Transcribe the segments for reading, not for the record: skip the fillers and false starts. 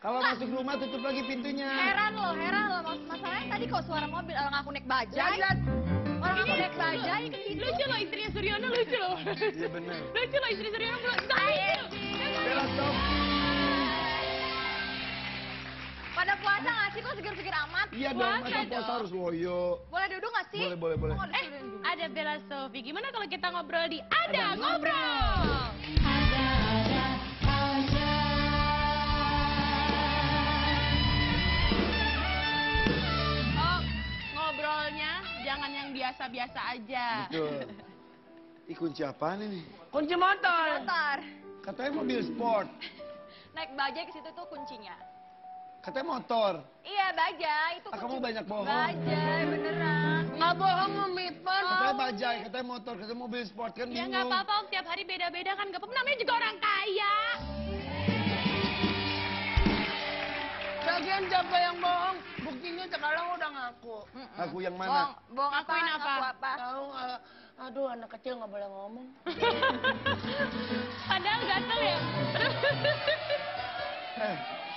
Kalau masuk rumah tutup lagi pintunya. Heran loh. Masalahnya tadi kok suara mobil, orang aku naik bajai. Orang aku naik bajai. Lucu loh istrinya Suryono, lucu loh. Iya bener. Lucu loh istri Suryono, lucu. Bella Sophie. Pada puasa nggak sih kok seger-seger amat? Iya dong, masa puasa harus loyo. Boleh duduk nggak sih? Boleh. Ada Bella Sophie. Gimana kalau kita ngobrol di Ada Ngobrol? Oh, ngobrolnya jangan yang biasa-biasa aja. Betul. Ih, kunci apaan ini? Kunci motor. Motor. Katanya mobil sport. Naik bajai ke situ tuh kuncinya. Katanya motor. Iya bajai itu. Kamu banyak bohong. Bajai beneran. Nggak bohong, Umi. Katanya bajai, katanya motor, katanya mobil sport kan Ya bingung. nggak apa-apa, Om. Tiap hari beda-beda kan. Nggak apa-apa, namanya juga orang kaya. Lagian siapa yang bohong? Buktinya sekarang udah ngaku. Aku yang mana? Bohong Ngakuin apa? Ngaku apa? Tahu, aduh anak kecil nggak boleh ngomong. Padahal gatel ya.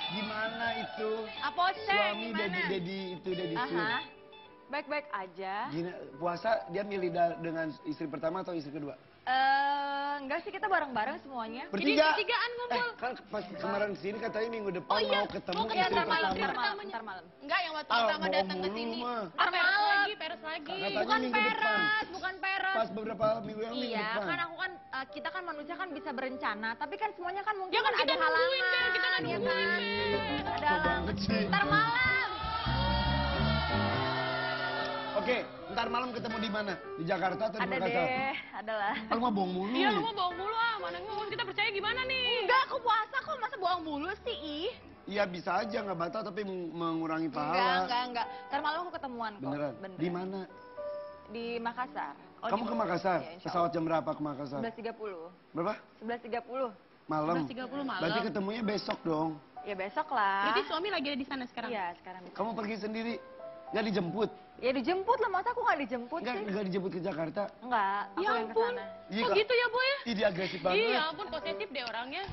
Gimana itu? Apose Suami gimana? Dedi Su. Aha. Baik-baik aja. Gina, puasa dia milih dengan istri pertama atau istri kedua? Enggak sih, kita bareng-bareng semuanya. Bertiga. Bertigaan ngumpul. Kan pas kemarin kesini katanya minggu depan Oh iya, mau ketemu mau ke Iya, istri ntar malam, pertama. ntar malam. Enggak, yang waktu Ah, pertama bohong datang ke mulu, sini. mah. Ah, peres lagi, peres lagi. Katanya Bukan minggu depan. bukan peres. Pas beberapa minggu yang minggu Iya, depan. kan aku kan kita kan manusia kan bisa berencana, tapi kan semuanya kan mungkin Ya kan kan kita ada halangan. nungguin, Bel. Kita kan ya nungguin, kan? Bel. Ada Kok halangan. banget sih? Ntar malam. Oke, ntar malam ketemu di mana? Di Jakarta atau di Ada Makassar? deh, adalah. Lu mah bohong mulu. Iya, lu mau bohong mulu ah. Mana ngomong, kita percaya gimana nih? Enggak, aku puasa kok, masa bohong mulu sih, ih. Iya bisa aja nggak batal tapi mengurangi pahala. Enggak. Ntar malam aku ketemuan kok. Beneran? Bener. Di mana? Di Makassar. Oh, Kamu di- ke Makassar? Iya, insya Pesawat jam berapa ke Makassar? 11.30. Berapa? 11.30. Malam. 11.30 malam. Berarti ketemunya besok dong. Ya besok lah. Berarti suami lagi ada di sana sekarang? Iya, sekarang. Kamu pergi sendiri? Nggak dijemput? Ya dijemput lah, masa aku nggak dijemput sih? Nggak dijemput ke Jakarta? Enggak, aku Ya yang ampun. kesana. Iya, Kok Kak. gitu ya, Bu ya? Ih, dia agresif banget. Iya ampun, posesif deh orangnya.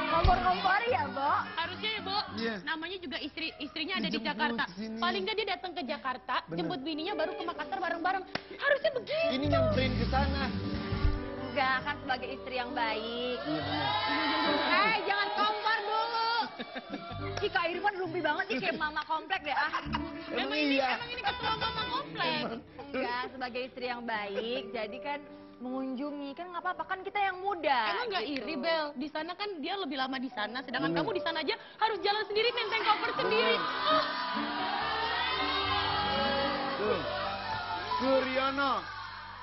Kompor-kompor ya, Bo? Harusnya ya, Bu. Iya. Namanya juga istrinya ada di Dijemput Jakarta. sini. Paling nggak dia datang ke Jakarta, Bener. jemput bininya baru ke Makassar bareng-bareng. Harusnya begitu. Ini nyamperin ke sana. Enggak, kan sebagai istri yang baik. Iya benar. Jangan kompor dulu. Ih, Kak Irfan lumpi banget nih, kayak mama komplek deh. Emang iya. Emang ini ketua mama komplek. Enggak, sebagai istri yang baik, jadi kan mengunjungi, kan nggak apa-apa, kan kita yang muda. Emang nggak gitu. iri, Bel? Di sana kan dia lebih lama di sana, sedangkan Bener. kamu di sana aja harus jalan sendiri, nenteng koper sendiri. Ah, Tuh. Suryono.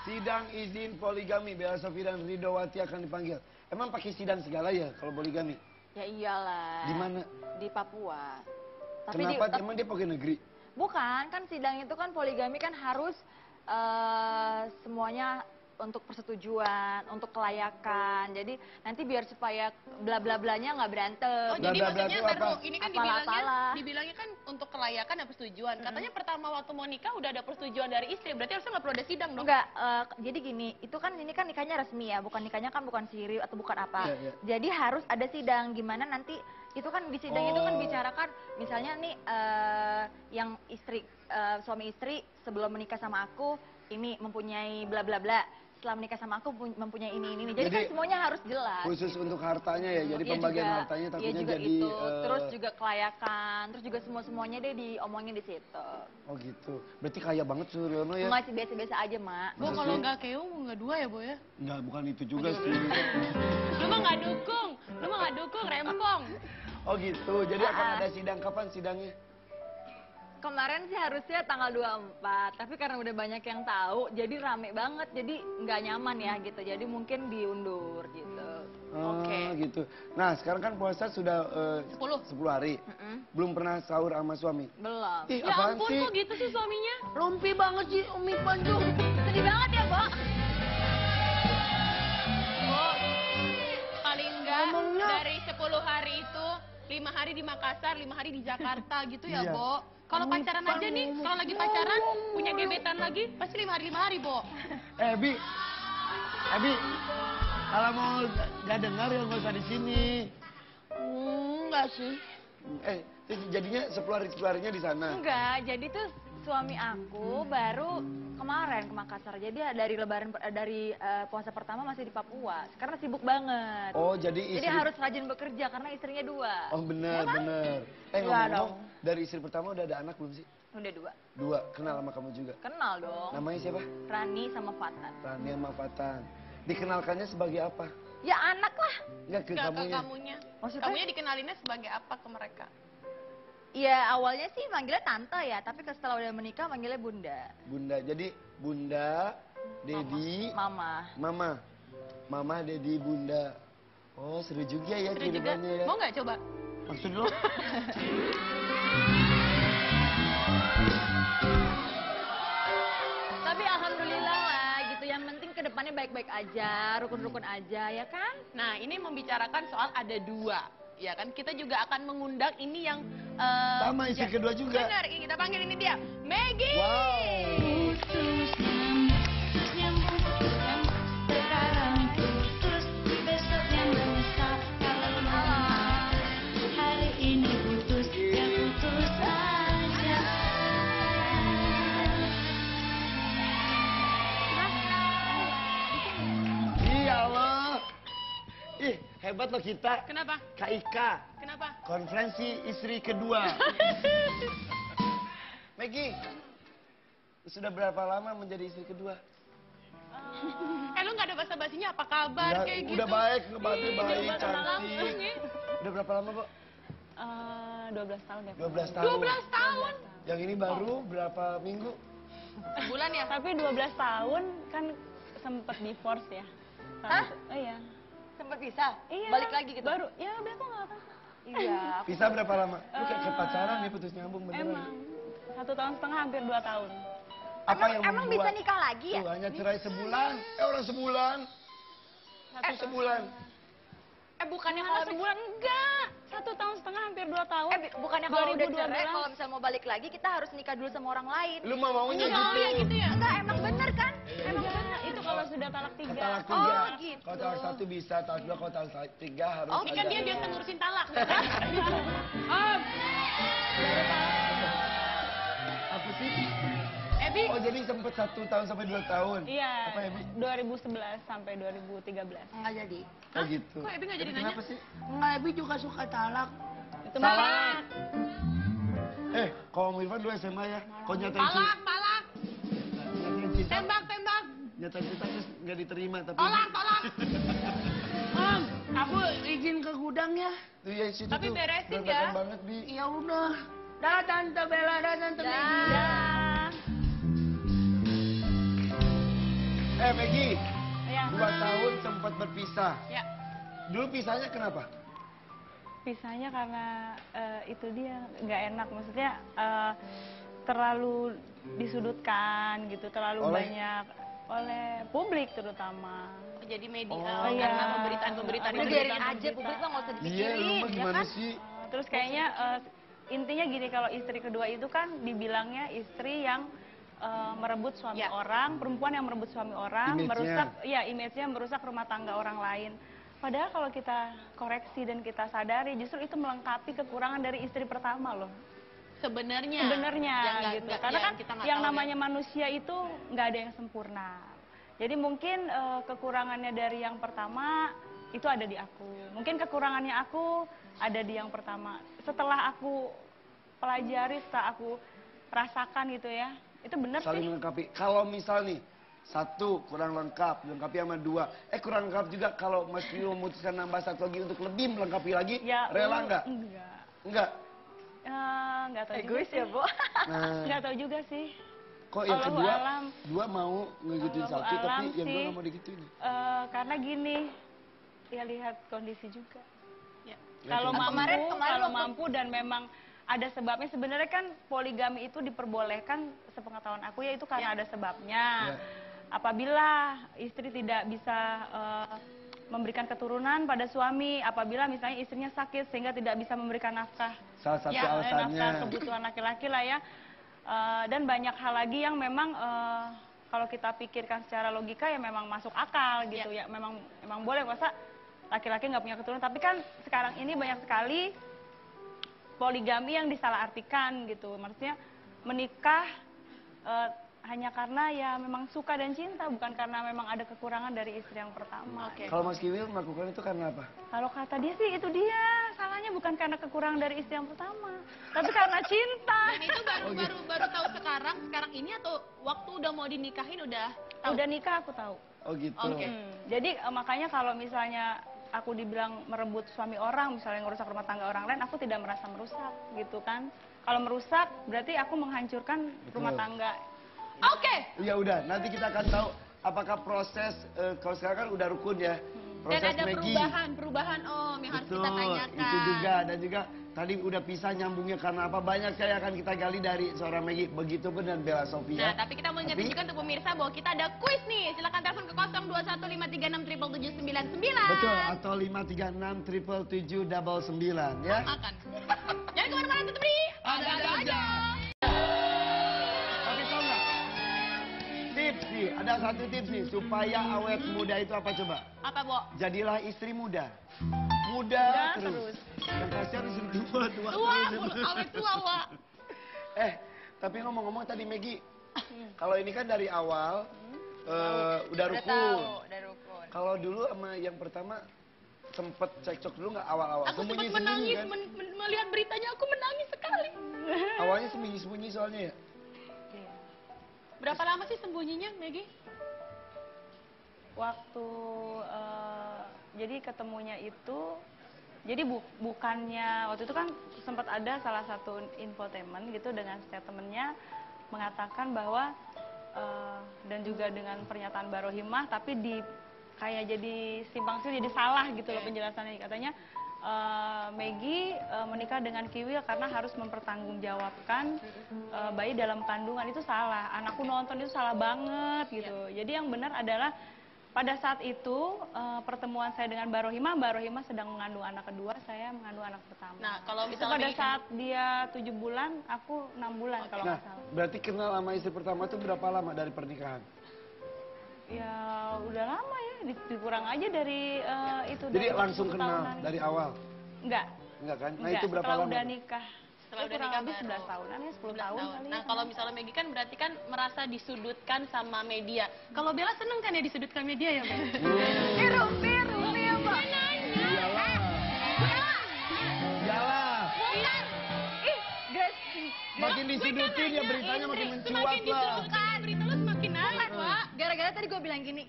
Sidang izin poligami Bella Sophie dan Ridowati akan dipanggil. Emang pakai sidang segala ya kalau poligami? Ya iyalah. Di mana? Di Papua. Kenapa emang dia pakai negeri? Bukan, kan sidang itu kan poligami kan harus semuanya untuk persetujuan, untuk kelayakan. Jadi nanti biar supaya bla bla blanya nggak berantem. Oh, jadi Bla, bla, bla maksudnya itu baru apa? ini kan Apalah-apalah. dibilangnya kan untuk kelayakan dan persetujuan. Katanya pertama waktu mau nikah udah ada persetujuan dari istri, berarti harusnya nggak perlu ada sidang dong. Enggak, jadi gini, itu kan ini kan nikahnya resmi ya, bukan nikahnya kan bukan siri atau bukan apa. Iya, iya. Jadi harus ada sidang, gimana nanti itu kan di sidang itu kan Oh. bicarakan misalnya nih yang istri suami istri sebelum menikah sama aku ini mempunyai bla bla bla. Setelah menikah sama aku mempunyai ini. Jadi kan Jadi, semuanya harus jelas. Khusus untuk hartanya ya, jadi Iya pembagian juga, hartanya iya takutnya juga jadi... itu. Terus juga kelayakan, terus juga semuanya deh diomongin di situ. Oh gitu, berarti kaya banget Suryono ya? Enggak sih, biasa-biasa aja, Mak. Bu, kalau nggak keong nggak dua ya, Bu ya? Enggak, bukan itu juga sih. Lu mah nggak dukung, rempong. Oh gitu, jadi akan ada sidang, kapan sidangnya? Kemarin sih harusnya tanggal 24, tapi karena udah banyak yang tahu, jadi rame banget, jadi nggak nyaman ya gitu. Jadi mungkin diundur gitu. Oh, Oke. gitu. Nah, sekarang kan puasa sudah 10. 10 hari. Belum pernah sahur sama suami. Belum. Ih, Ya apaan ampun, sih? kok gitu sih suaminya? Rumpi banget sih Umi Panjung. Sedih banget ya, Bo. Bu, paling enggak Ngomongnya. dari 10 hari itu 5 hari di Makassar, 5 hari di Jakarta gitu ya, Iya. Bo. Kalau pacaran aja nih, kalau lagi pacaran, punya gebetan lagi, pasti 5 hari, Bo. Bi. Kalau Kalau mau nggak dengar ya nggak usah di sini. Enggak sih. Terus jadinya sepuluh-sepuluhnya di sana. Enggak, jadi tuh suami aku baru kemarin ke Makassar. Jadi dari puasa pertama masih di Papua. Karena sibuk banget. Oh, jadi istri... Jadi harus rajin bekerja karena istrinya 2. Oh, benar, benar. Ngomong-ngomong, dari istri pertama udah ada anak belum sih? Udah 2. 2, kenal sama kamu juga? Kenal dong. Namanya siapa? Rani sama Fatan. Rani sama Fatan. Dikenalkannya sebagai apa? Ya anak lah. Enggak ke Nggak ke kamunya. kamunya. Maksudnya? Kamunya dikenalinnya sebagai apa ke mereka? Ya awalnya sih manggilnya tante ya, tapi setelah udah menikah manggilnya bunda. Bunda, jadi Bunda, Dedi, Mama. Mama. Mama, Dedi, Bunda. Oh, seru juga ya Seru juga. kehidupannya ya. Mau nggak coba? Maksud lo? Tapi alhamdulillah lah gitu, yang penting kedepannya baik-baik aja, rukun-rukun aja ya kan? Nah, ini membicarakan soal ada 2. Ya kan, kita juga akan mengundang ini yang... Sama istri kedua juga. Benar, ini kita panggil ini dia, Maggie. Wow. Iya Allah. Ih, hebat loh kita. Kenapa? KIK. Kenapa? Konferensi istri kedua. Maggie, sudah berapa lama menjadi istri kedua? Lu nggak ada basa-basinya apa kabar Udah, kayak gitu? udah baik, ngebantu Ih, baik, udah cantik. langsung ya. Udah berapa lama, Bu? 12 tahun ya. 12 tahun. 12 tahun. Yang ini baru berapa minggu? Sebulan ya? Tapi 12 tahun kan sempet divorce ya. Hah? Oh iya. Sempet pisah? Iya. Balik lagi gitu? Baru, ya udah kok nggak apa. Iya. Pisah berapa lama? Lu kayak pacaran nih, putus nyambung beneran. Emang 1 tahun setengah hampir 2 tahun. Apa yang Emang bisa membuat- nikah lagi ya? Tuh, hanya cerai sebulan. Orang sebulan. Satu sebulan. Bukannya Malah kalau sebulan enggak. 1 tahun setengah hampir 2 tahun. Bukannya kalau udah 2012. cerai, kalau misalnya mau balik lagi, kita harus nikah dulu sama orang lain. Lu maunya Oh gitu. ya gitu ya? Enggak, emang bener kan? Emang benar itu kalau sudah talak 3. Talak Oh, tiga. gitu. Kalau talak satu bisa, talak dua, kalau talak tiga harus Oh, ini kan ada. dia biasa ngurusin talak. Om, Apa sih? Ebi, Oh, jadi sempet 1 tahun sampai 2 tahun. Iya. Apa ya, Bi? 2011 sampai 2013. Enggak jadi. Oh gitu. Kok Ebi nggak jadi Kenapa nanya? sih? Enggak, Ebi juga suka talak. Itu Salah. Kalau Om Irfan dulu SMA ya. Kau nyatain cinta. palak. Nyatain cinta. Tembak. Nyatain cinta terus nggak diterima. Tapi Tolak. Om, aku izin ke gudang ya. Tuh ya situ Tapi tuh. beresin berantakan ya. banget, Bi. Ya udah. Dah Tante Bella, dah Tante Maggie. Ya. Maggie. Ya. 2 tahun sempat berpisah. Ya. Dulu pisahnya kenapa? Pisahnya karena itu dia nggak enak, maksudnya terlalu disudutkan gitu, terlalu Oleh? banyak oleh publik terutama. Jadi media Oh, iya. karena pemberitaan-pemberitaan Udah itu. biarin aja, publik mah nggak usah Iya, dipikirin, lu mah ya gimana kan? sih? Terus kayaknya intinya gini, kalau istri kedua itu kan dibilangnya istri yang merebut suami Ya. orang, perempuan yang merebut suami orang, Image-nya. merusak ya image-nya, merusak rumah tangga orang lain. Padahal kalau kita koreksi dan kita sadari, justru itu melengkapi kekurangan dari istri pertama loh. Sebenarnya. Sebenarnya Yang nggak- gitu. nggak- Karena yang kan kita nggak yang tahu ya. namanya manusia itu nggak ada yang sempurna. Jadi mungkin kekurangannya dari yang pertama itu ada di aku. Mungkin kekurangannya aku ada di yang pertama. Setelah aku pelajari, setelah aku rasakan gitu ya, itu benar Saling sih. melengkapi. Kalau misal nih, 1 kurang lengkap, dilengkapi sama 2. Kurang lengkap juga kalau Mas Pio memutuskan nambah 1 lagi untuk lebih melengkapi lagi, Ya, rela nggak? Enggak. Enggak. Nggak tahu Egois juga ya, sih. Bu? Nah, Nggak tahu juga sih. kok yang Allahu kedua, alam. 2 mau ngegituin Allahu 1, tapi alam yang 2 sih. nggak mau digituin. Karena gini, ya lihat kondisi juga. Ya. Kalau kayak mampu, kemarin kalau waktu- mampu dan memang ada sebabnya. Sebenarnya kan poligami itu diperbolehkan, sepengetahuan aku ya, itu karena ada sebabnya. Ya. Apabila istri tidak bisa memberikan keturunan pada suami, apabila misalnya istrinya sakit sehingga tidak bisa memberikan nafkah, Salah satu ya, alasannya. nafkah kebutuhan laki-laki lah ya. Dan banyak hal lagi yang memang kalau kita pikirkan secara logika ya memang masuk akal gitu ya. Memang boleh masa laki-laki nggak punya keturunan. Tapi kan sekarang ini banyak sekali poligami yang disalahartikan gitu. Maksudnya menikah hanya karena ya memang suka dan cinta, bukan karena memang ada kekurangan dari istri yang pertama. Kalau Mas Kiwil melakukan itu karena apa? Kalau kata dia sih itu dia, salahnya bukan karena kekurangan dari istri yang pertama, tapi karena cinta. Dan itu baru tahu sekarang ini atau waktu udah mau dinikahin udah tahu? Udah nikah aku tahu. Oh gitu. Oke. Jadi makanya kalau misalnya aku dibilang merebut suami orang, misalnya ngerusak rumah tangga orang lain, aku tidak merasa merusak gitu kan. Kalau merusak berarti aku menghancurkan rumah tangga. Oke. Ya udah, nanti kita akan tahu apakah proses kalau sekarang kan udah rukun ya. Proses Dan ada Maggie. perubahan Om yang harus kita tanyakan. Itu juga dan juga tadi udah pisah nyambungnya karena apa, banyak sekali akan kita gali dari seorang Maggie. Begitupun dan Bella Nah, Sofia. tapi kita mau ingetin juga untuk pemirsa bahwa kita ada kuis nih. Silakan telepon ke 0215367799. Betul, atau 536777799 ya. Akan. Jangan kemana-mana, tetap di ada aja. Tapi tau nggak? Tips nih, ada satu tips nih supaya awet muda itu apa coba? Apa, Bo? Jadilah istri muda. Muda terus. Yang kasihan istri tua Tua, terus. awet tua, Wak. Tapi ngomong-ngomong tadi Maggie, kalau ini kan dari awal udah rukun. udah rukun. Kalau dulu sama yang pertama sempet cekcok dulu nggak awal-awal? Aku sempat Sembunyi-sembunyi menangis kan? melihat beritanya, aku menangis sekali. Awalnya sembunyi-sembunyi soalnya ya? Berapa lama sih sembunyinya, Maggie? Waktu jadi ketemunya itu, jadi bukannya waktu itu kan sempat ada salah satu infotainment gitu dengan statementnya mengatakan bahwa dan juga dengan pernyataan Barohimah, tapi kayak jadi simpang siur, jadi salah gitu loh penjelasannya. Katanya Maggie menikah dengan Kiwil karena harus mempertanggungjawabkan bayi dalam kandungan. Itu salah. Anakku nonton itu salah banget gitu. Jadi yang benar adalah pada saat itu pertemuan saya dengan Barohimah sedang mengandung anak kedua, saya mengandung anak pertama. Nah, kalau itu misalnya pada Maggie- saat dia 7 bulan, aku 6 bulan kalau Nah, nggak salah. berarti kenal sama istri pertama itu berapa lama dari pernikahan? Ya udah lama ya, dikurang aja dari itu. Jadi dari langsung 10 kenal tahunan. dari awal? Enggak. Enggak kan? Nah Enggak, itu berapa setelah lama? udah nikah. Setelah udah kurang nikah lebih baru. 11 tahunan ya, 10 tahun kali Nah, ya. kalau misalnya Maggie kan berarti kan merasa disudutkan sama media. Kalau Bella seneng kan ya disudutkan media ya, Bella? Biru, Mbak. Iyalah. Iyalah. Ih, guys. Makin disudutin ya beritanya makin mencuat Semakin lah. disudutkan, berita lu semakin naik, Pak. Gara-gara tadi gue bilang gini,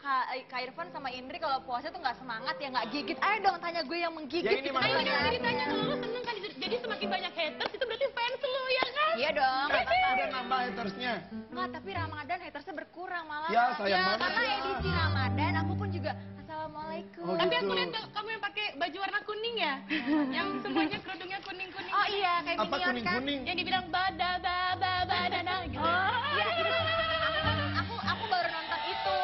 Kak Irfan sama Indri kalau puasa tuh nggak semangat ya, nggak gigit. Ayo dong tanya gue yang menggigit. Ya ini gitu. Nah, ini makanya. kan ceritanya lu seneng kan, jadi semakin banyak haters itu berarti fans lu ya kan? Iya dong. Udah nambah hatersnya. Enggak, tapi Ramadan hatersnya berkurang malah. Ya, sayang banget. Karena edisi Ramadan aku pun juga Assalamualaikum. Oh, Tapi gitu. aku lihat kamu yang pakai baju warna kuning ya, yang semuanya kerudungnya kuning-kuning. Oh iya, kayak Apa Minion kan. kuning-kuning? Yang dibilang badana gitu. Iya, aku baru nonton itu.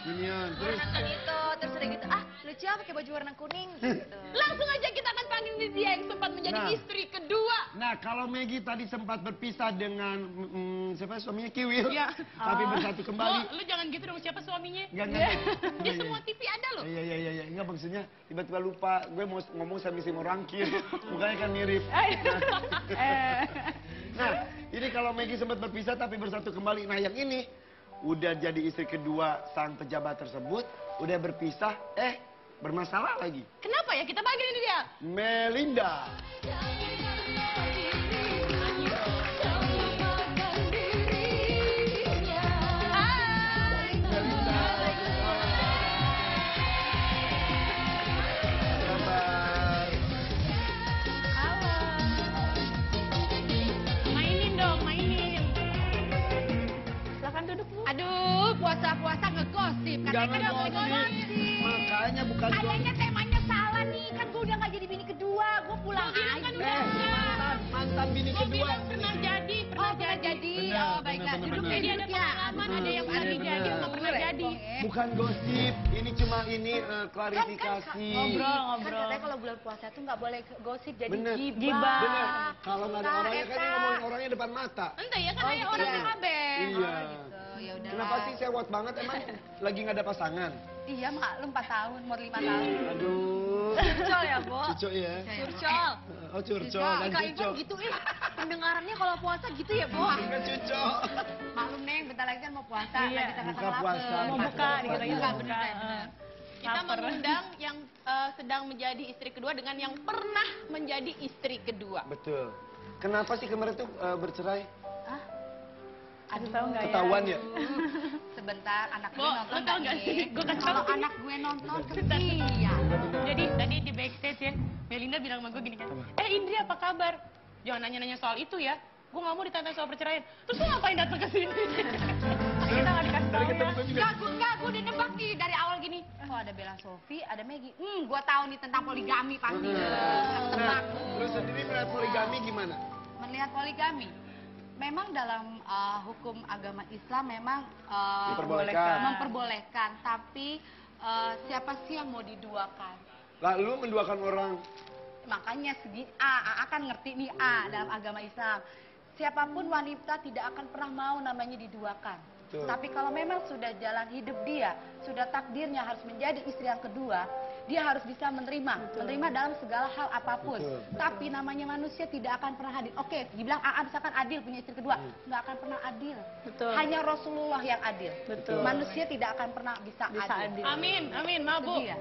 Minion. Baru Terus nonton itu, terus udah gitu, lucu ya pakai baju warna kuning gitu. Langsung aja kita akan panggil dia yang sempat menjadi Nah. istri kedua. Nah, kalau Maggie tadi sempat berpisah dengan siapa suaminya Kiwil, Ya. tapi bersatu kembali. Lu jangan gitu dong, siapa suaminya? Enggak. Di semua TV ada loh. Iya. Enggak maksudnya tiba-tiba lupa. Gue mau ngomong sama si Morangkir. Mukanya kan mirip. Nah, ini kalau Maggie sempat berpisah tapi bersatu kembali. Nah, yang ini udah jadi istri kedua sang pejabat tersebut, udah berpisah, bermasalah lagi. Kenapa ya? Kita panggilin dia. Melinda. Mainin dong, mainin. Silakan duduk Bu. Aduh, puasa-puasa ngegosip. Jangan Katanya gosip. Makanya bukan Kayaknya temanya salah nih. Kan gue udah gak jadi bini kedua. Gue pulang aja. mantan bini Gue kedua. bilang pernah jadi, pernah jadi. Benar, Oh, baiklah. benar, Duduk benar. jadi ada pengalaman, ada yang pernah Benar, jadi, benar. nggak pernah jadi. Bukan gosip, ini cuma klarifikasi. Ngobrol. Kan katanya kalau bulan puasa tuh nggak boleh gosip, jadi Bener. gibah. Bener. Kalau nggak ada orangnya kan ini ngomongin orangnya depan mata. Entah ya, kan orangnya iya. kabar. Iya. ya udah. Kenapa sih sewot banget emang lagi nggak ada pasangan? Iya, maklum 4 tahun, mau 5 tahun. Aduh. Curcol ya, Bo? Cucok ya. Curcol. Oh curcol dan Kak Ivan cucok. gitu pendengarannya kalau puasa gitu ya, Bo? Enggak cucok. Maklum Neng, bentar lagi kan mau puasa, Iya, lagi tengah-tengah buka puasa. lapar. Mau buka, dikit lagi Buka, mau buka. bener. Kita mengundang yang sedang menjadi istri kedua dengan yang pernah menjadi istri kedua. Betul. Kenapa sih kemarin tuh bercerai? Hah? Aduh, tahu nggak ya? Ketahuan ya? Sebentar, anak gue Bo, nonton lo tau nggak sih? Gue kasih Kalau tahu. anak gue nonton, iya. Jadi tadi di backstage ya, Melinda bilang sama gue gini kan, Indri apa kabar? Jangan nanya-nanya soal itu ya. Gue gak mau ditanya soal perceraian. Terus lo ngapain datang ke sini? Kita nggak dikasih tahu ya. Enggak, gue udah nebak nih dari awal gini. Oh, ada Bella Sophie, ada Maggie. Gue tahu nih tentang poligami pasti. Nah, lu sendiri melihat poligami gimana? Melihat poligami, memang dalam hukum agama Islam memang Diperbolehkan. memperbolehkan, tapi siapa sih yang mau diduakan? Lalu menduakan orang. Makanya segi A akan ngerti nih dalam agama Islam. Siapapun wanita tidak akan pernah mau namanya diduakan. Betul. Tapi kalau memang sudah jalan hidup dia, sudah takdirnya harus menjadi istri yang kedua, dia harus bisa menerima dalam segala hal apapun. Betul. Tapi namanya manusia tidak akan pernah adil. Oke, dibilang misalkan adil punya istri kedua, nggak akan pernah adil. Betul. Hanya Rasulullah yang adil. Betul. Manusia tidak akan pernah bisa adil. adil. Amin, Itu mabuk. dia.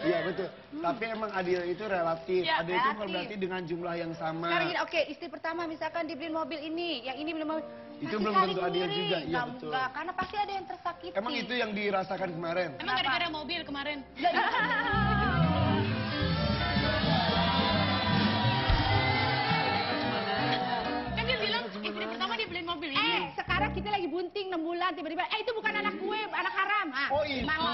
Iya betul. Tapi emang adil itu relatif. Ya, Adil itu bukan relatif. berarti dengan jumlah yang sama. Sekarang gini, oke, istri pertama misalkan dibeliin mobil ini, yang ini beli mobil. Itu pasti belum saling tentu adil iri. juga, iya, Nggak- betul. nggak, karena pasti ada yang tersakiti. Emang itu yang dirasakan kemarin. Emang gara-gara mobil kemarin? Kan dia bilang istri pertama dia beliin mobil ini. Sekarang kita lagi bunting 6 bulan, tiba-tiba, itu bukan anak gue, anak haram. Ah, Oh, itu. gimana?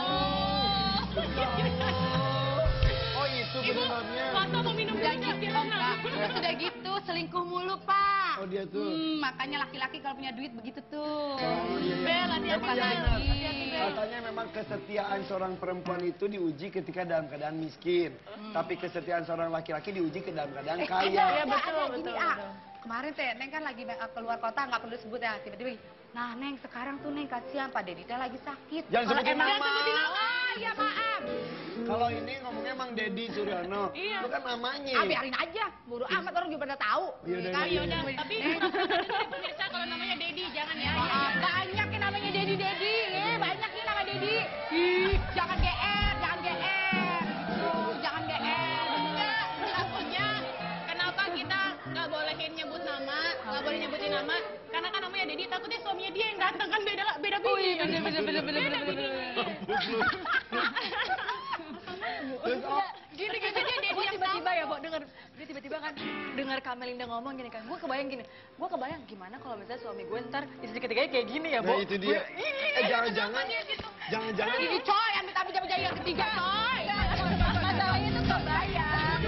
Oh itu Ibu, sebenarnya. foto mau minum Udah dulu gitu, nggak? enggak. Sudah gitu, selingkuh mulu, Pak. Oh dia tuh. Makanya laki-laki kalau punya duit begitu tuh. Oh, iya, iya. Bel, hati-hati, Emang iya Bel. benar. Hati-hati, Bel. Katanya memang kesetiaan seorang perempuan itu diuji ketika dalam keadaan miskin. Tapi kesetiaan seorang laki-laki diuji ke dalam keadaan kaya. Iya, betul, ada betul, gini, betul. Kemarin teh Neng kan lagi keluar kota, nggak perlu sebut ya, tiba-tiba. Nah Neng sekarang tuh Neng kasihan Pak Dedi teh lagi sakit. Jangan Kalau sebutin emang- nama. Jangan sebutin nama. Ya maaf. Kalau ini ngomongnya emang Dedi Suryono. Iya. Itu kan namanya. Biarin aja, buru amat orang juga pada tahu. Iya, udah, Kan? iya, Yaudah, tapi dengerin pemirsa kalau namanya Dedi, jangan ya. Banyak yang namanya Dedi, banyak yang namanya Dedi. Ih, jangan GR, jangan GR. Gitu, jangan GR. Enggak, takutnya kenapa kita nggak bolehin nyebut nama, nggak boleh nyebutin nama, karena kan namanya Dedi, takutnya suaminya dia yang datang kan beda bini. Terus, oh, Gini gitu dia Dedi Gue yang tiba-tiba ya, Bo, dia tiba-tiba kan dengar Kamelinda ngomong gini kan. Gue kebayang gimana kalau misalnya suami gue ntar istri ketiganya kayak gini ya, Bo. nah itu dia. Jangan-jangan. Jangan-jangan. Ini coy, ambil tapi yang ketiga coy. Masalahnya tuh kebayang.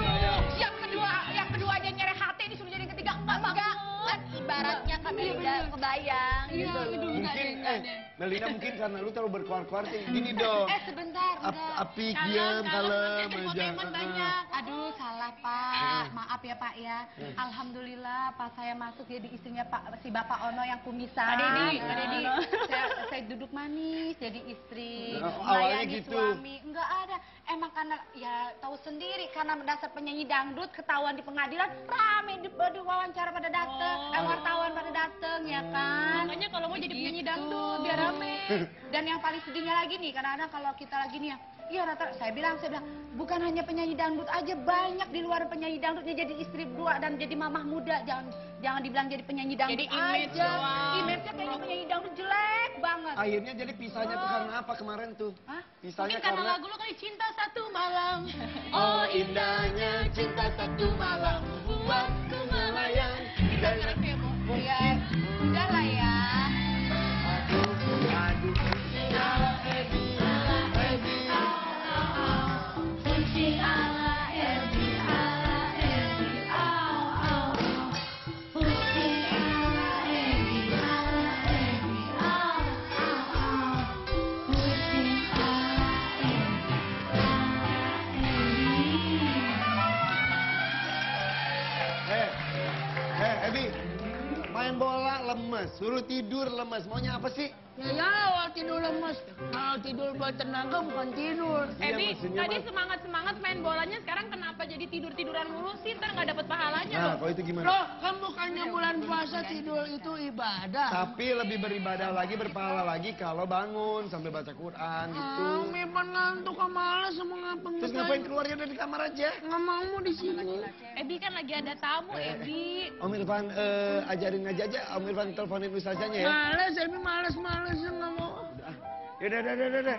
Yang kedua aja nyereh hati disuruh jadi yang ketiga enggak. Kan ibaratnya Kamelinda kebayang. Iya, Mungkin, Melinda mungkin karena lu terlalu berkuar-kuar sih. Gini dong. Sebentar, enggak. Api diam, kalem aja. entertainment banyak. Aduh, salah Pak. Maaf ya Pak ya. Alhamdulillah pas saya masuk jadi istrinya si Bapak Ono yang kumisan. Pak Dedi. Saya duduk manis jadi istri. Oh, awalnya melayani gitu. Suami. Enggak ada. Emang karena ya tahu sendiri karena mendasar penyanyi dangdut ketahuan di pengadilan rame di wawancara pada dateng, wartawan pada dateng ya kan. Makanya kalau mau jadi penyanyi Gitu, dangdut, biar rame. Dan yang paling sedihnya lagi nih, kadang-kadang kalau kita lagi nih ya, iya rata, saya bilang, bukan hanya penyanyi dangdut aja, banyak di luar penyanyi dangdutnya jadi istri dua dan jadi mamah muda, jangan dibilang jadi penyanyi dangdut Jadi image aja. doang. Image-nya kayaknya penyanyi dangdut jelek banget. Akhirnya jadi pisahnya tuh karena apa kemarin tuh? Hah? Pisahnya mungkin karena karena lagu lo kali Cinta Satu Malam. Oh indahnya cinta satu malam buatku melayang. Kita ngerti ya, Bo. Ya, udah lah ya. Aduh. Ebi, main bola lemes, suruh tidur lemes. Maunya apa sih? Ya awal tidur lemes. Kalau tidur buat tenaga bukan tidur. Iya, Bi, maksudnya, tadi Mas. semangat-semangat main bolanya, sekarang kenapa jadi tidur-tiduran mulu sih? Ntar nggak dapet pahalanya Nah, loh. kalau itu gimana? Loh, kan bukannya bulan puasa tidur itu ibadah. Tapi lebih beribadah lagi, berpahala lagi kalau bangun sambil baca Quran gitu. Memang ngantuk kan malas mau ngapain. Terus ngapain keluarnya dari kamar aja? Nggak mau di sini. Ebi kan lagi ada tamu, Ebi. Om Irfan ajarin aja Om Irfan teleponin ustazanya ya. Malas, Ebi malas nggak mau. Udah.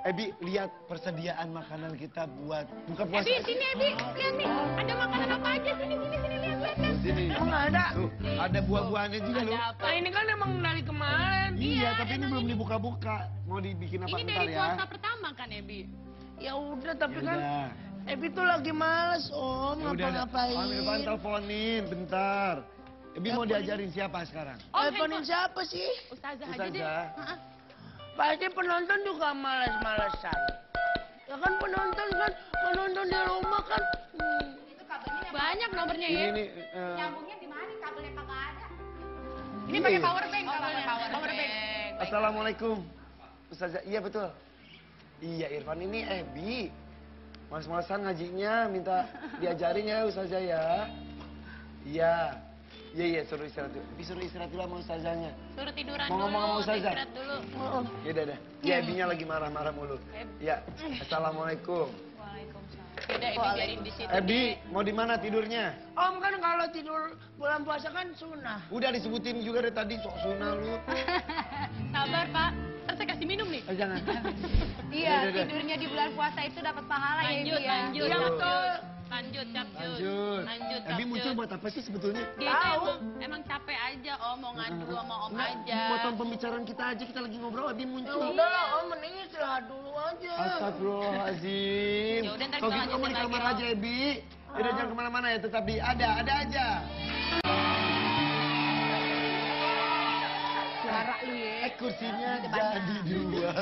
Ebi, lihat persediaan makanan kita buat buka puasa. Ebi, sini Ebi, lihat nih, ada makanan apa aja, sini, lihat. Sini. Emang nggak ada? Tuh, ada buah-buahannya juga loh. Ada apa? Nah, ini kan emang dari kemarin. Iya, tapi ini belum dibuka-buka. Mau dibikin apa Ini ntar dari ya? puasa pertama kan, Ebi? Ya udah, tapi kan Yaudah. Ebi tuh lagi males, Om. Ya udah, Ngapa-ngapain? Om Irfan teleponin bentar. Ebi mau diajarin siapa sekarang? Teleponin siapa sih? Ustazah aja deh. Ustazah. Pasti penonton juga malas-malesan. Ya kan penonton di rumah kan. Banyak nomornya Ini ya. nih. Nyambungnya di mana? Kabelnya kagak ada. Ini pakai power bank kabelnya. Power bank. Assalamualaikum. Ustazah, iya betul. Iya Irfan, ini Ebi. Males-malesan ngajinya, minta diajarin ya Ustazah ya. Iya, suruh istirahat dulu. Ebi suruh istirahat dulu sama Ustazahnya. Suruh tiduran Mau dulu, ngomong sama Ustazah? istirahat dulu. Ya udah. Ya Ebinya lagi marah-marah mulu. Ya, Assalamualaikum. Beda Ebi biarin di situ. Ebi, mau di mana tidurnya? Om kan kalau tidur bulan puasa kan sunnah. Udah disebutin juga dari tadi, sok sunah lu. Sabar Pak, ntar saya kasih minum nih. Jangan. Iya, Udah. tidurnya di bulan puasa itu dapat pahala ya, Ebi ya. Lanjut. Iya, betul. Lanjut, Lanjut. Ebi muncul buat apa sih sebetulnya? Dia itu emang capek aja Om, mau ngadu sama Om aja. Potong pembicaraan kita aja, kita lagi ngobrol, Ebi Ya muncul. udah lah, Om mending istirahat dulu aja. Astagfirullahaladzim. Ya udah, ntar Kalau kita gitu kamu di lanjutin kamar lagi, aja, Ebi. Udah jangan kemana-mana ya, tetap di ada aja. Suara lu ya. Kursinya jadi dua.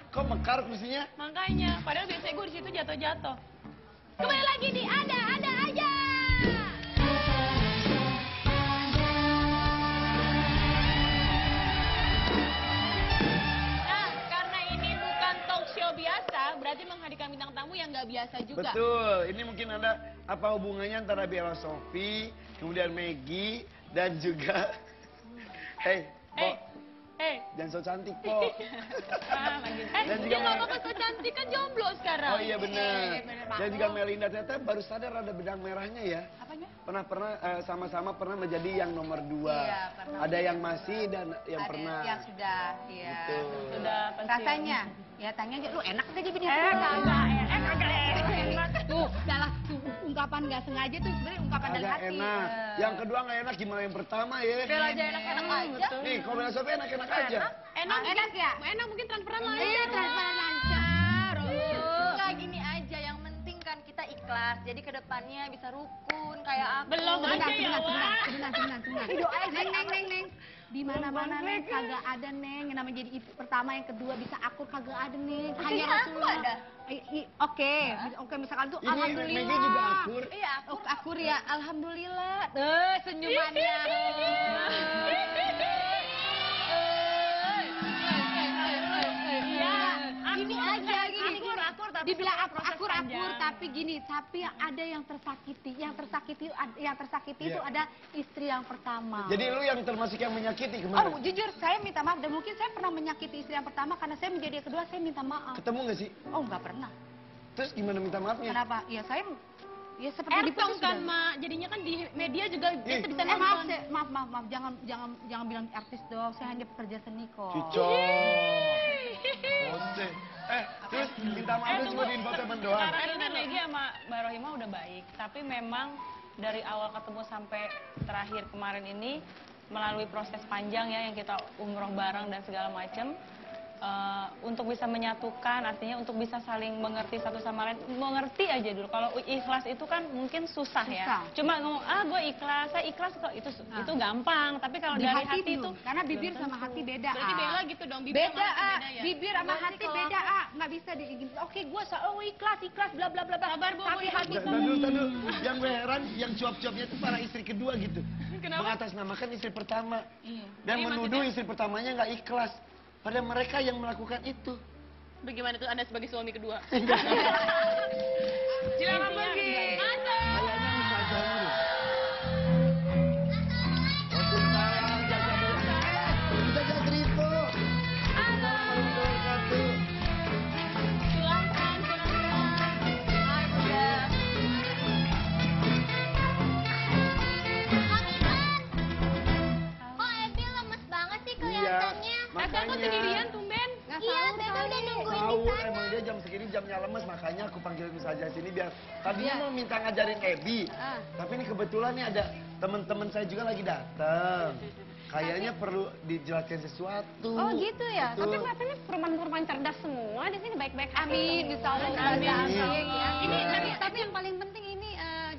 Kok mekar kursinya? Makanya, padahal biasanya gue di situ jatuh-jatuh. Kembali lagi di ada aja. Nah, karena ini bukan talk show biasa, berarti menghadirkan bintang tamu yang nggak biasa juga. Betul. Ini mungkin ada apa hubungannya antara Bella Sophie, kemudian Maggie, dan juga... Hei, Po. Jangan so cantik, Po. Dan juga Dia nggak apa-apa so cantik kan jomblo sekarang. Oh iya benar. Dan juga Melinda ternyata baru sadar ada benang merahnya ya. Apanya? Pernah sama-sama pernah menjadi yang nomor 2. Iya, pernah. Ada yang masih dan yang Ada pernah. yang sudah, iya. Betul. Sudah pensiun. Rasanya, ya tanya aja, lu enak gak jadi Tuh, salah tuh ungkapan nggak sengaja tuh sebenarnya ungkapan dari Agak hati. enak. Yang kedua nggak enak gimana yang pertama ya? Bella aja enak-enak aja. Nih, kalau Bella Sophie enak-enak aja. Enak, Enak ya? Enak mungkin transferan lah. Iya, transparan lancar. Enggak gini aja, yang penting kan kita ikhlas. Jadi kedepannya bisa rukun kayak aku. Belum aja ya, Wak. Sebentar. Neng. Di mana-mana Neng kagak ada Neng. Yang namanya jadi ibu pertama, yang kedua bisa akur kagak ada Neng. Hanya Maksudnya aku Rasulullah. ada? Oke, misalkan tuh Ini alhamdulillah. Maggie juga akur. Iya, aku. Oh, akur ya, alhamdulillah. Senyumannya. Ini aja gini. Akur tapi Dibilang proses akur, panjang. tapi gini, tapi ada yang tersakiti. Yang tersakiti itu Iya. ada istri yang pertama. Jadi lu yang termasuk yang menyakiti kemarin. Oh, jujur saya minta maaf dan mungkin saya pernah menyakiti istri yang pertama karena saya menjadi yang kedua, saya minta maaf. Ketemu nggak sih? Oh, nggak pernah. Terus gimana minta maafnya? Kenapa? Ya seperti Ertong diputus kan, sudah. Mak. Jadinya kan di media juga kita bisa Maaf, nonton. maaf, jangan bilang artis dong. Saya hanya pekerja seni kok. Cucok. Oke. Terus minta maafnya cuma di info teman doang. Sekarang ini Maggie sama Mbak Rohima udah baik, tapi memang dari awal ketemu sampai terakhir kemarin ini melalui proses panjang ya yang kita umroh bareng dan segala macem, untuk bisa menyatukan, artinya untuk bisa saling mengerti satu sama lain. Mengerti aja dulu. Kalau ikhlas itu kan mungkin susah ya. Cuma ngomong, gue ikhlas, saya ikhlas kok, itu gampang. Tapi kalau Di dari hati hati itu, karena bibir sama hati beda. Berarti Bella gitu dong, bibir sama Beda, hati beda ya. bibir sama hati beda, nggak bisa oke, gue ikhlas, bla bla bla. Sabar, Bu, Tapi hati Tadu. Yang gue heran, yang cuap-cuapnya itu para istri kedua gitu. Kenapa? Mengatasnamakan istri pertama. Iya. Dan Jadi menuduh maksudnya, istri pertamanya nggak ikhlas. Pada mereka yang melakukan itu. bagaimana tuh Anda sebagai suami kedua? silakan pergi. Kayaknya Ustazah dulu. Waalaikumsalam, Ustazah Grifo. Assalamualaikum warahmatullahi wabarakatuh. Silakan. Kok Ebi lemes banget sih Iya, kelihatannya? Kakak kok sendirian tumben? Iya, Bebe udah nungguin di Tahu sana. emang dia jam segini jamnya lemes, makanya aku panggilin saja sini biar tadinya mau minta ngajarin Ebi. Tapi ini kebetulan nih ada teman-teman saya juga lagi datang. Kayaknya perlu dijelaskan sesuatu. Oh gitu ya? Betul. Tapi katanya perempuan-perempuan cerdas semua di sini baik-baik aja. Amin, insya Allah Amin. asik ya. Ini tapi yang paling penting ini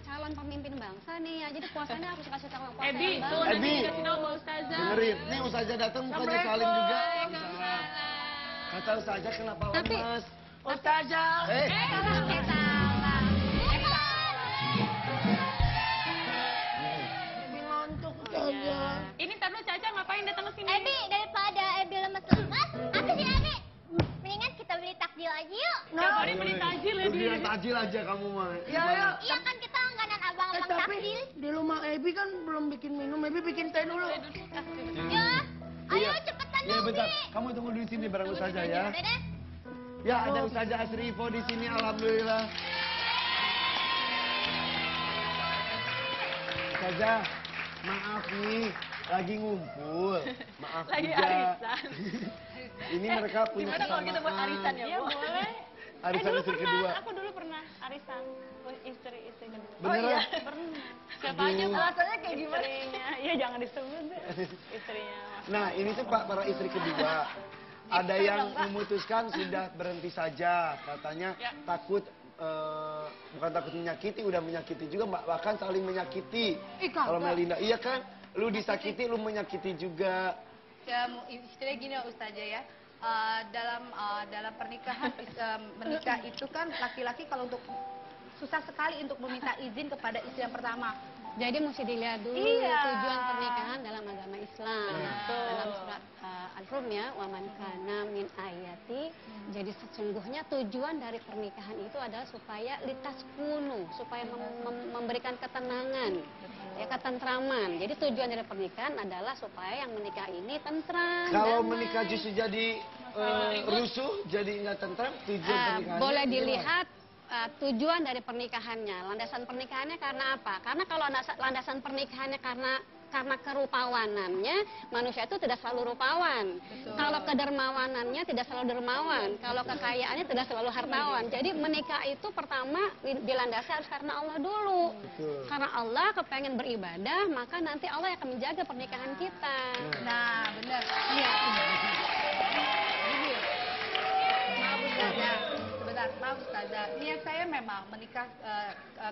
calon pemimpin bangsa nih ya. Jadi puasanya harus kasih tahu puasa Ebi, yang tuh baik. nanti Ebi. dikasih tahu sama Ustazah. Dengerin, nih Ustazah datang mukanya salim juga. Kata Ustazah kenapa Tapi- lemes? Ustazah. Ebi ngantuk Ustazah. Ini ntar lu Caca ngapain datang ke sini? Ebi, daripada Ebi lemes-lemes, apa sih Ebi? Mendingan kita beli takjil aja yuk. Tiap hari beli tajil ya Lu di. kira tajil aja kamu mah. Ya, ya. Iya kan kita langganan abang-abang Tapi takjil. di rumah Ebi kan belum bikin minum. Ebi bikin teh dulu. Ya, ayo cepetan Iya dong, bentar, Bi. kamu tunggu di sini bareng Ustazah ya. Udah deh. Ya ada Ustazah Asrifo di sini, alhamdulillah. Ustazah, maaf nih, lagi ngumpul. Maaf Lagi juga. arisan. Ini mereka punya Gimana kalau kita buat arisan ya, Ya Bu? boleh. Arisan dulu istri pernah, kedua. aku dulu pernah arisan istri kedua. Beneran? Pernah. Siapa aja, Aduh. Pak? Alasannya kayak gimana? Istrinya, iya jangan disebut deh. Istrinya. Nah, ini tuh Pak, para istri kedua. Ada yang memutuskan sudah berhenti saja. Katanya Ya. takut, bukan takut menyakiti, udah menyakiti juga, bahkan saling menyakiti. Kalau Melinda, iya kan? Lu disakiti, lu menyakiti juga. Ya, istilahnya gini Ustazah ya. Dalam pernikahan menikah itu kan laki-laki kalau untuk susah sekali untuk meminta izin kepada istri yang pertama. Jadi mesti dilihat dulu Iya. tujuan pernikahan dalam agama Islam. Dalam surat Al-Rum ya, wa man kana min ayati. Jadi sesungguhnya tujuan dari pernikahan itu adalah supaya litaskunu, supaya memberikan ketenangan, ya ketentraman. Jadi tujuan dari pernikahan adalah supaya yang menikah ini tentram. Kalau damai. menikah justru jadi rusuh, jadi nggak tentram, tujuan pernikahannya. Boleh gimana? dilihat tujuan dari pernikahannya, landasan pernikahannya karena apa? Karena kalau landasan pernikahannya karena kerupawanannya, manusia itu tidak selalu rupawan. Kalau kedermawanannya tidak selalu dermawan. Kalau kekayaannya tidak selalu hartawan. Jadi menikah itu pertama dilandasi harus karena Allah dulu. Betul. Karena Allah kepengen beribadah, maka nanti Allah akan menjaga pernikahan kita. Nah, benar. Iya. Gini. Maaf Ustazah. Sebentar, maaf Ustazah. Niat saya memang menikah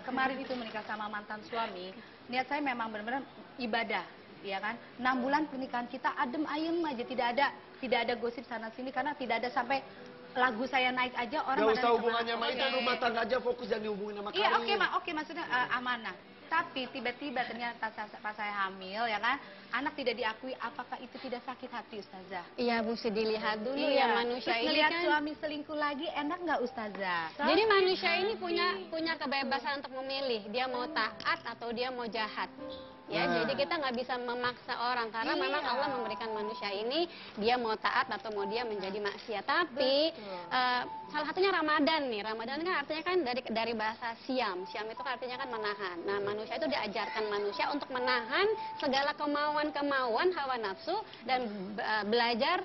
kemarin itu menikah sama mantan suami. Niat saya memang benar-benar ibadah, ya kan? 6 bulan pernikahan kita adem ayem aja, tidak ada gosip sana sini karena tidak ada sampai lagu saya naik aja orang Gak pada usah kemana. hubungannya sama itu, rumah tangga aja fokus, jangan dihubungin sama Iya, karir. oke maksudnya amanah. Tapi tiba-tiba ternyata pas saya hamil, ya kan, anak tidak diakui, apakah itu tidak sakit hati Ustazah? Iya, mesti dilihat dulu ya manusia Terus ini ngelihat kan. suami selingkuh lagi, enak nggak Ustazah? Jadi manusia ini punya kebebasan untuk memilih dia mau taat atau dia mau jahat. Ya, Nah. jadi kita nggak bisa memaksa orang karena memang Allah memberikan manusia ini dia mau taat atau mau dia menjadi maksiat. Tapi salah satunya Ramadan nih. Ramadan kan artinya kan dari bahasa siam. Siam itu kan artinya kan menahan. Nah, manusia itu diajarkan manusia untuk menahan segala kemauan hawa nafsu dan belajar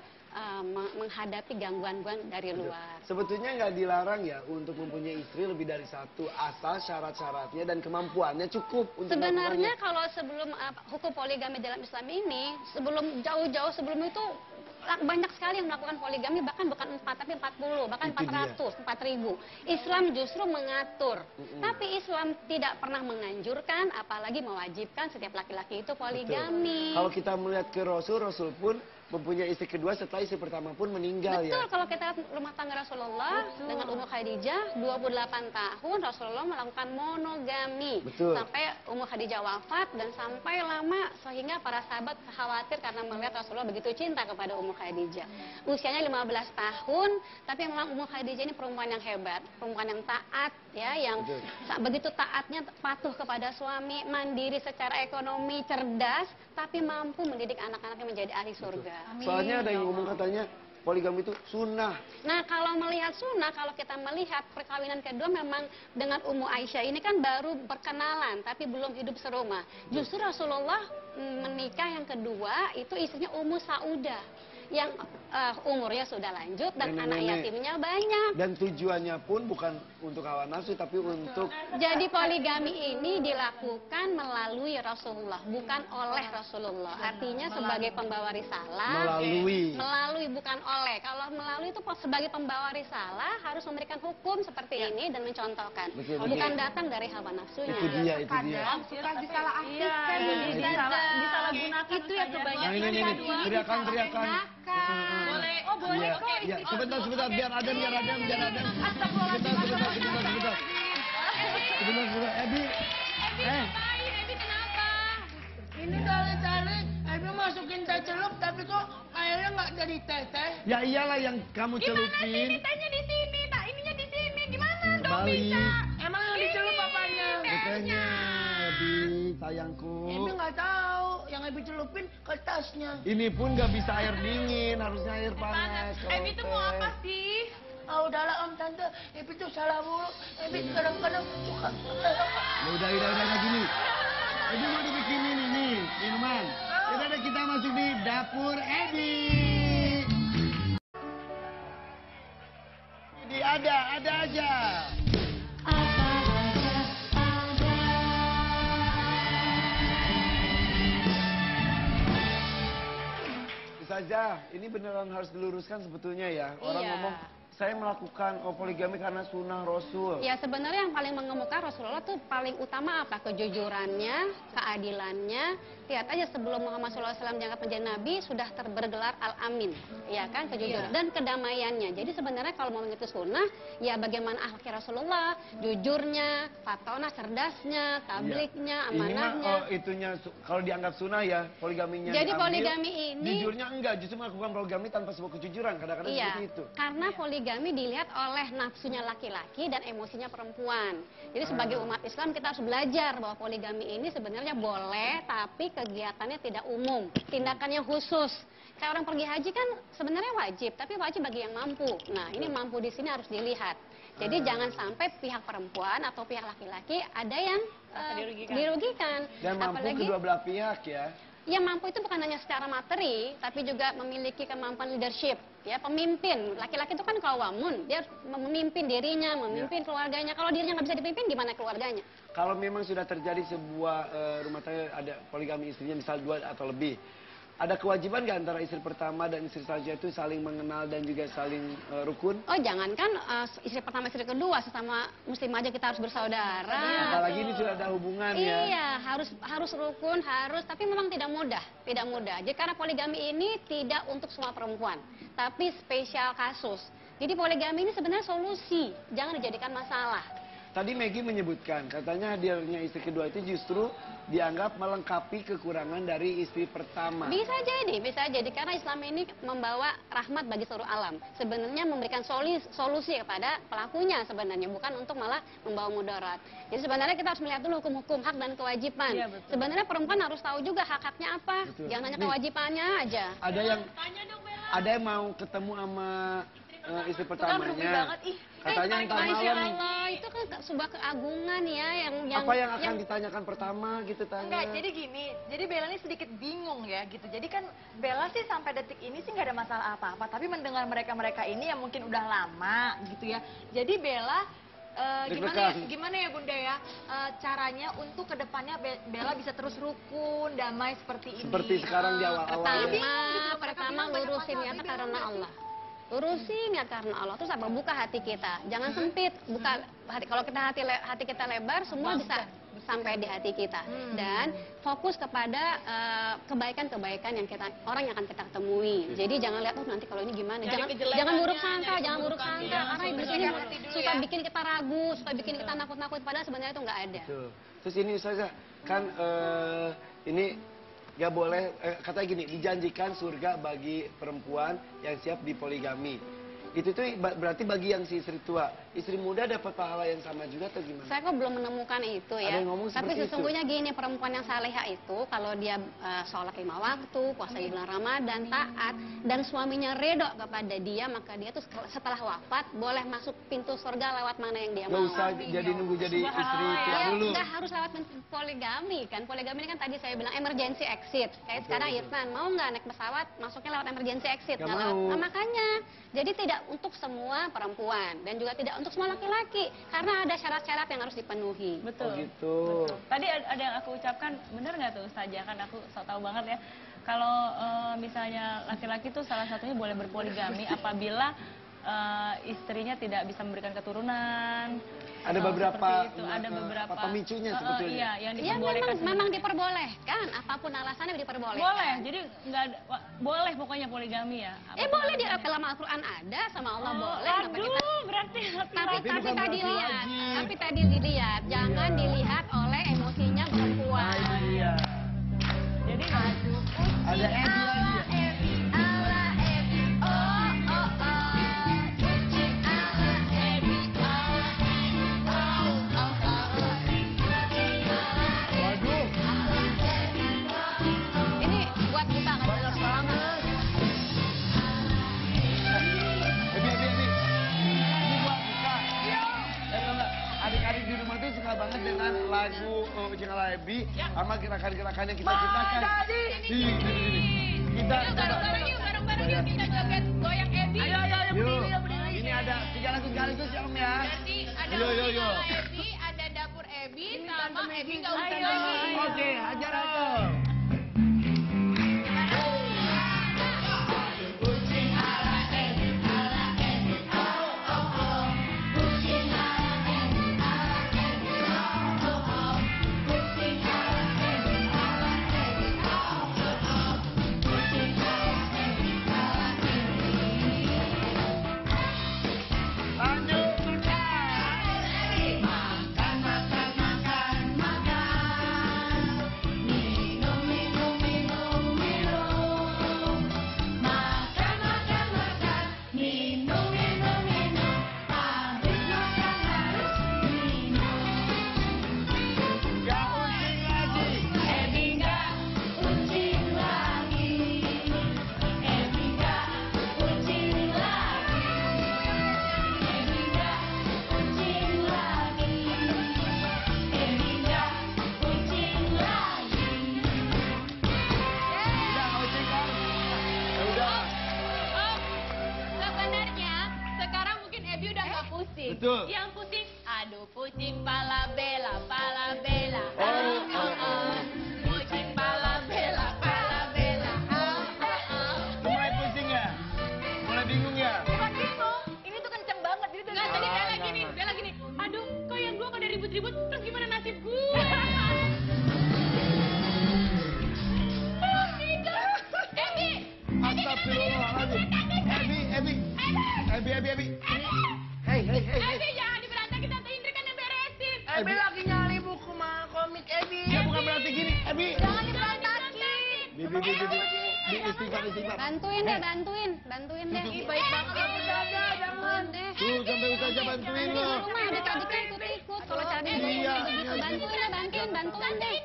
menghadapi gangguan-gangguan dari luar. Sebetulnya nggak dilarang ya untuk mempunyai istri lebih dari satu, asal syarat-syaratnya dan kemampuannya cukup untuk Sebenarnya melakukannya. kalau sebelum hukum poligami dalam Islam ini, sebelum jauh-jauh sebelum itu banyak sekali yang melakukan poligami, bahkan bukan 4 tapi 40, bahkan Itu 400, 4000. Islam justru mengatur. Tapi Islam tidak pernah menganjurkan, apalagi mewajibkan setiap laki-laki itu poligami. Kalau kita melihat ke Rasul pun mempunyai istri kedua setelah istri pertama pun meninggal Betul, ya. kalau kita lihat rumah tangga Rasulullah dengan Ummu Khadijah 28 tahun Rasulullah melakukan monogami. Betul. Sampai Ummu Khadijah wafat dan sampai lama sehingga para sahabat khawatir karena melihat Rasulullah begitu cinta kepada Ummu Khadijah. Usianya 15 tahun, tapi memang Ummu Khadijah ini perempuan yang hebat, perempuan yang taat ya, yang begitu taatnya patuh kepada suami, mandiri secara ekonomi, cerdas, tapi mampu mendidik anak-anaknya menjadi ahli surga. Soalnya ada yang ngomong katanya poligami itu sunnah. Nah, kalau melihat sunnah, kalau kita melihat perkawinan kedua memang dengan Ummu Aisyah ini kan baru berkenalan, tapi belum hidup serumah. Justru Rasulullah menikah yang kedua itu istrinya Ummu Saudah, yang umurnya sudah lanjut dan anak yatimnya banyak. Dan tujuannya pun bukan untuk hawa nafsu, tapi untuk... Jadi poligami ini dilakukan melalui Rasulullah, bukan oleh Rasulullah. Artinya sebagai pembawa risalah. Melalui bukan oleh. Kalau melalui itu sebagai pembawa risalah harus memberikan hukum seperti ini dan mencontohkan. Bukan datang dari hawa nafsunya. Itu dia. Suka disalah Iya, jadi disalahgunakan. Itu ya kebanyakan. Nah, ini teriakan. Boleh. Oh boleh kok. Ya, sebentar, biar Adam. Astagfirullahaladzim. Sebentar. Ebi. Ebi kenapa? Ini kali-kali Ebi masukin teh celup tapi kok kayaknya nggak jadi teh. Ya iyalah yang kamu Gimana sih celupin. ini tehnya di sini, tak ininya di sini. Gimana dong Balik. bisa? Emang yang dicelup apanya? Betulnya, Ebi, sayangku. Ebi nggak tahu. Yang Ebi celupin kertasnya. Ini pun nggak bisa air dingin, harusnya air panas. kalau Ebi tuh mau teh. apa sih? Ah udahlah Om Tante, Ebi tuh salah mulu. Ebi kadang-kadang suka. Ya udah gini. Ebi mau dibikinin ini minuman. Udah kita masuk di dapur Ebi. Ini ada aja. Ustazah, ini beneran harus diluruskan sebetulnya ya. Orang Iya. ngomong saya melakukan poligami karena sunnah Rasul. Ya sebenarnya yang paling mengemuka Rasulullah tuh paling utama apa? Kejujurannya, keadilannya. Lihat aja sebelum Muhammad SAW diangkat menjadi Nabi sudah bergelar Al-Amin, ya kan, kejujuran dan kedamaiannya. Jadi sebenarnya kalau mau itu sunnah, ya bagaimana akhlak Rasulullah, jujurnya, fatona, cerdasnya, tabliknya, amanahnya. Itunya kalau dianggap sunnah ya poligaminya. Jadi diambil, poligami ini, jujurnya enggak, justru melakukan poligami tanpa sebuah kejujuran. Kadang-kadang iya, seperti itu. karena poligami dilihat oleh nafsunya laki-laki dan emosinya perempuan. Jadi sebagai umat Islam kita harus belajar bahwa poligami ini sebenarnya boleh, tapi kegiatannya tidak umum, tindakannya khusus. Kayak orang pergi haji kan sebenarnya wajib, tapi wajib bagi yang mampu. Nah ini mampu di sini harus dilihat. Jadi jangan sampai pihak perempuan atau pihak laki-laki ada yang dirugikan. Dan mampu Apalagi, kedua belah pihak ya. yang mampu itu bukan hanya secara materi, tapi juga memiliki kemampuan leadership. Ya, pemimpin. Laki-laki itu kan kawamun, dia memimpin dirinya, memimpin keluarganya. Kalau dirinya nggak bisa dipimpin, gimana keluarganya? Kalau memang sudah terjadi sebuah rumah tangga ada poligami istrinya misal 2 atau lebih, ada kewajiban nggak antara istri pertama dan istri selanjutnya itu saling mengenal dan juga saling rukun? Oh jangankan istri pertama istri kedua, sesama muslim aja kita harus bersaudara. Apalagi ini sudah ada hubungan ya. Iya, harus rukun, tapi memang tidak mudah. Jadi karena poligami ini tidak untuk semua perempuan, tapi spesial kasus. Jadi poligami ini sebenarnya solusi, jangan dijadikan masalah. Tadi Maggie menyebutkan, katanya hadirnya istri kedua itu justru dianggap melengkapi kekurangan dari istri pertama. Bisa jadi karena Islam ini membawa rahmat bagi seluruh alam. Sebenarnya memberikan solusi kepada pelakunya sebenarnya, bukan untuk malah membawa mudarat. Jadi sebenarnya kita harus melihat dulu hukum-hukum hak dan kewajiban. Iya, Sebenarnya perempuan harus tahu juga hak-haknya apa, Betul. jangan hanya Nih, kewajibannya aja. Ada yang mau ketemu sama istri pertamanya. banget, ih. Katanya entar Masya malam. Allah, itu kan sebuah keagungan ya Apa yang akan ditanyakan pertama gitu tanya. Enggak, jadi gini, jadi Bella ini sedikit bingung ya gitu. Jadi kan Bella sih sampai detik ini sih nggak ada masalah apa-apa. Tapi mendengar mereka-mereka ini yang mungkin udah lama gitu ya. Jadi Bella gimana ya Bunda ya caranya untuk kedepannya Bella bisa terus rukun, damai seperti ini. Seperti sekarang di awal-awal. Pertama lurusin niatnya karena Allah. Lurusin niat karena Allah. Terus apa? Buka hati kita. Jangan sempit. Buka hati. Kalau kita hati kita lebar, semua bisa sampai di hati kita. Dan fokus kepada kebaikan-kebaikan yang orang yang akan kita temui. Jadi jangan lihat nanti kalau ini gimana. Jangan buruk sangka, karena iblis ini suka bikin kita ragu, suka bikin kita nakut-nakut, padahal sebenarnya itu nggak ada. Betul. Terus ini Ustazah, kan ini nggak boleh, katanya gini, dijanjikan surga bagi perempuan yang siap dipoligami. Itu tuh berarti bagi yang si istri tua. Istri muda dapat pahala yang sama juga atau gimana? Saya kok belum menemukan itu ya. Ada yang ngomong tapi seperti sesungguhnya gini, perempuan yang salehah itu kalau dia sholat 5 waktu, puasa di bulan Ramadan, taat, dan suaminya ridho kepada dia, maka dia tuh setelah wafat boleh masuk pintu surga lewat mana yang dia Gak mau. usah jadi nunggu jadi istri tua dulu. Nggak harus lewat poligami kan. Poligami ini kan tadi saya bilang emergency exit. Kayak sekarang Irfan, mau nggak naik pesawat masuknya lewat emergency exit? Nggak Nggak mau. lewat. Nah, makanya jadi tidak untuk semua perempuan dan juga tidak untuk semua laki-laki karena ada syarat-syarat yang harus dipenuhi. Betul. Oh gitu. Tadi ada yang aku ucapkan, bener nggak tuh Ustazah? Kan aku so tahu banget ya. Kalau misalnya laki-laki tuh salah satunya boleh berpoligami apabila istrinya tidak bisa memberikan keturunan. Ada beberapa Seperti itu. Ada beberapa pemicunya sebetulnya. Iya, yang Iya, diperbolehkan. memang diperbolehkan. Apapun alasannya diperbolehkan. Boleh, jadi nggak ada, boleh pokoknya poligami ya. Boleh di dalam Al-Quran ada, sama Allah boleh. kenapa Aduh, kita- berarti Tapi bukan tadi berarti lihat, wajib. tapi tadi dilihat, jangan dilihat oleh emosinya perempuan. Iya. jadi Ada Ebi lagi ya? Waduh, Ini buat buka kan? banyak banget. Ebi. Ini buat buka. Tahu nggak, adik-adik di rumah tuh suka banget dengan lagu Ucing ala Ebi sama gerakan-gerakan yang kita ciptakan. Sini. Kita Bareng-bareng yuk kita joget goyang Ebi. Yuk. Ini ada 3 lagu sekaligus ya Om ya. Jadi ada Yo. Ucing ala Ebi, ada dapur Ebi, sama Ebi nggak usah Ayo. nangis. Oke, hajar Om. Lanjut. Gak ucing lagi. Udah gak ucing kan? Ya udah. Sebenarnya sekarang mungkin Ebi udah nggak pusing. Betul. Yang pusing, aduh pusing pala bela. Pusing pala bela. Mulai pusing ya? Mulai bingung ya? Bukan bingung, ini tuh kenceng banget. Jadi tuh Nggak, tadi jangan. Bella gini, aduh kok yang dua pada ribut-ribut, terus gimana nasib gue? Ebi, Astagfirullahaladzim. Ebi. Hei. Ebi jangan diberantakin, Tante Indri kan yang beresin. Ebi lagi nyari buku komik Ebi. Ya bukan berarti gini, Ebi. jangan diberantakin. Bi, istighfar. Bantuin deh. Ih, baik banget kamu Dada, jangan. deh. Tuh, sampai Ustazah bantuin Di loh. rumah adik-adiknya ikut-ikut. Kalau cari Iya. bantuin deh.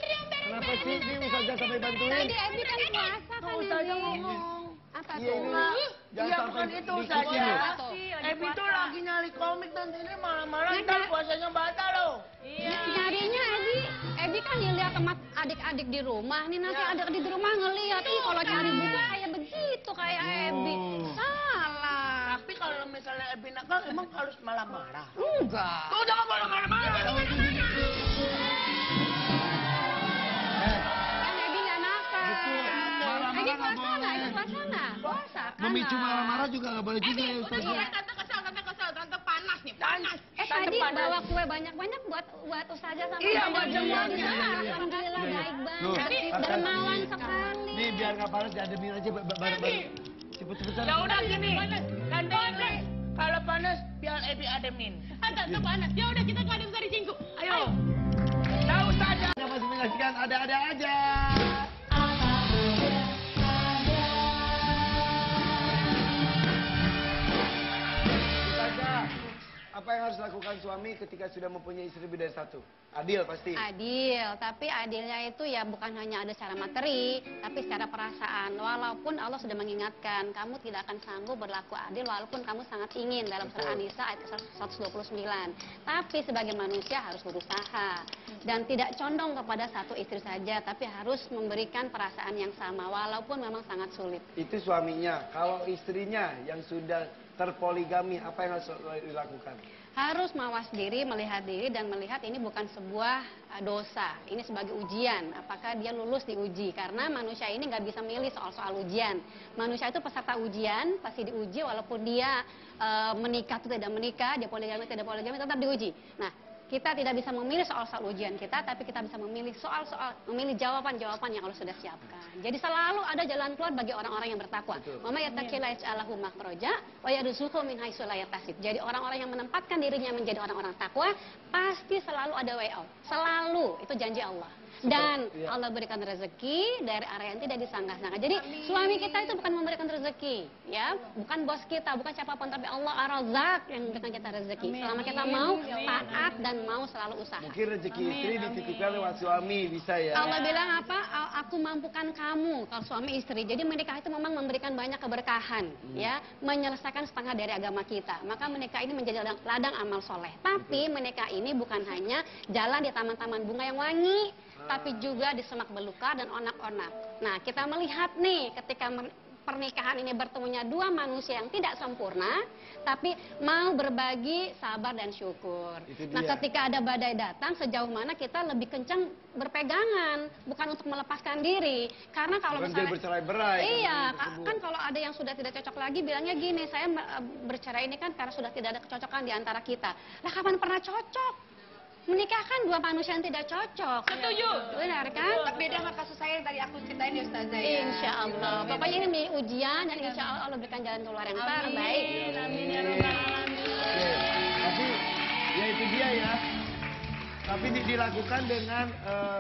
Kenapa sih Bi Ustazah sampai bantuin? Tadi Ebi kan puasa kan Ustazah ini. ngomong. Apa Iya tuh? ini. Jangan Iya, sampai bukan itu, dikit Ustazah. loh. Ebi tuh lagi nyari komik dan ini malam-malam ntar puasanya batal loh. Nyarinya Ebi kan dilihat sama adik-adik di rumah. Nih nanti adik-adik di rumah ngeliat. Ih kalau cari buku kayak begitu kayak Ebi. Oh. Salah. Tapi kalau misalnya Ebi nakal, emang harus marah-marah? Enggak. Kau jangan marah-marah. Kan Ebi nggak nakal. Marah-marah Ini nggak puasa, boleh. ini puasa kan? Memicu marah-marah juga nggak boleh juga ya Ustazah. Udah, tante kesel, tante panas nih, panas. Tadi bawa kue banyak-banyak buat Ustazah sama Iya, Bunda buat semuanya. di sana. Alhamdulillah baik Loh, banget. kakak Dermawan sini. sekali. Nih biar nggak panas diademin aja bareng-bareng. Cepet-cepet sana. Ya udah gini, tante ini kalau panas biar Ebi ademin. Tante panas. Ya udah kita ngadem Sari Cinggu. Ayo. Tahu saja. Kita masih menyaksikan ada-ada aja. Ustazah, apa yang harus dilakukan suami ketika sudah mempunyai istri lebih dari satu? Adil pasti. Adil, tapi adilnya itu ya bukan hanya ada secara materi, tapi secara perasaan. Walaupun Allah sudah mengingatkan, kamu tidak akan sanggup berlaku adil walaupun kamu sangat ingin dalam surah An-Nisa ayat 129. Tapi sebagai manusia harus berusaha dan tidak condong kepada satu istri saja, tapi harus memberikan perasaan yang sama walaupun memang sangat sulit. Itu suaminya. Kalau istrinya yang sudah terpoligami, apa yang harus dilakukan? Harus mawas diri, melihat diri dan melihat ini bukan sebuah dosa. Ini sebagai ujian. Apakah dia lulus di uji? Karena manusia ini nggak bisa milih soal-soal ujian. Manusia itu peserta ujian, pasti diuji walaupun dia menikah atau tidak menikah, dia poligami tidak poligami, tetap diuji. Nah, kita tidak bisa memilih soal-soal ujian kita, tapi kita bisa memilih memilih jawaban-jawaban yang Allah sudah siapkan. Jadi selalu ada jalan keluar bagi orang-orang yang bertakwa. Mama yattaqilla yaj'alhu makhraja wa yarzuqhu min haitsu la yahtasib. Jadi orang-orang yang menempatkan dirinya menjadi orang-orang takwa, pasti selalu ada way out. Selalu, itu janji Allah. Dan Allah berikan rezeki dari arah yang tidak disangka-sangka. Jadi suami kita itu bukan memberikan rezeki, ya, bukan bos kita, bukan siapapun, tapi Allah Ar-Razzaq yang memberikan kita rezeki. Selama kita mau taat dan mau selalu usaha. Mungkin rezeki istri dititipkan lewat suami, bisa ya? Allah bilang apa? Aku mampukan kamu kalau suami istri. Jadi menikah itu memang memberikan banyak keberkahan, ya, menyelesaikan setengah dari agama kita. Maka menikah ini menjadi ladang amal soleh. Tapi menikah ini bukan hanya jalan di taman-taman bunga yang wangi, tapi juga di semak belukar dan onak-onak. Nah, kita melihat nih ketika pernikahan ini bertemunya dua manusia yang tidak sempurna, tapi mau berbagi sabar dan syukur. Nah, ketika ada badai datang, sejauh mana kita lebih kencang berpegangan, bukan untuk melepaskan diri. Karena kalau misalnya bercerai-berai. Iya, kan kalau ada yang sudah tidak cocok lagi, bilangnya gini, saya bercerai ini kan karena sudah tidak ada kecocokan di antara kita. Lah, kapan pernah cocok? Menikahkan dua manusia yang tidak cocok. Setuju. Benar kan? Beda sama kasus saya yang tadi aku ceritain ya Ustazah ya. Insya Allah. Pokoknya ini ujian dan insya Allah Allah berikan jalan keluar yang terbaik. Amin ya rabbal alamin. Tapi ya itu dia ya. Tapi dilakukan dengan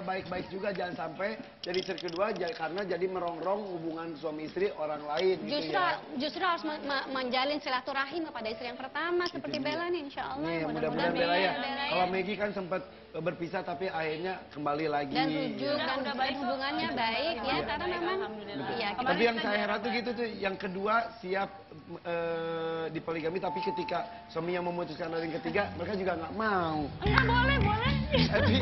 baik-baik juga, jangan sampai jadi istri kedua karena jadi merongrong hubungan suami istri orang lain. Justru harus menjalin silaturahim kepada istri yang pertama seperti Bella nih, insya Allah. Nih, mudah-mudahan Bella ya. Kalau Maggie kan sempat berpisah tapi akhirnya kembali lagi. Dan rujuk dan hubungannya baik ya, karena memang ya, tapi yang saya heran tuh gitu tuh, yang kedua siap dipoligami tapi ketika suaminya memutuskan dari yang ketiga mereka juga nggak mau. Enggak, boleh. Ebi,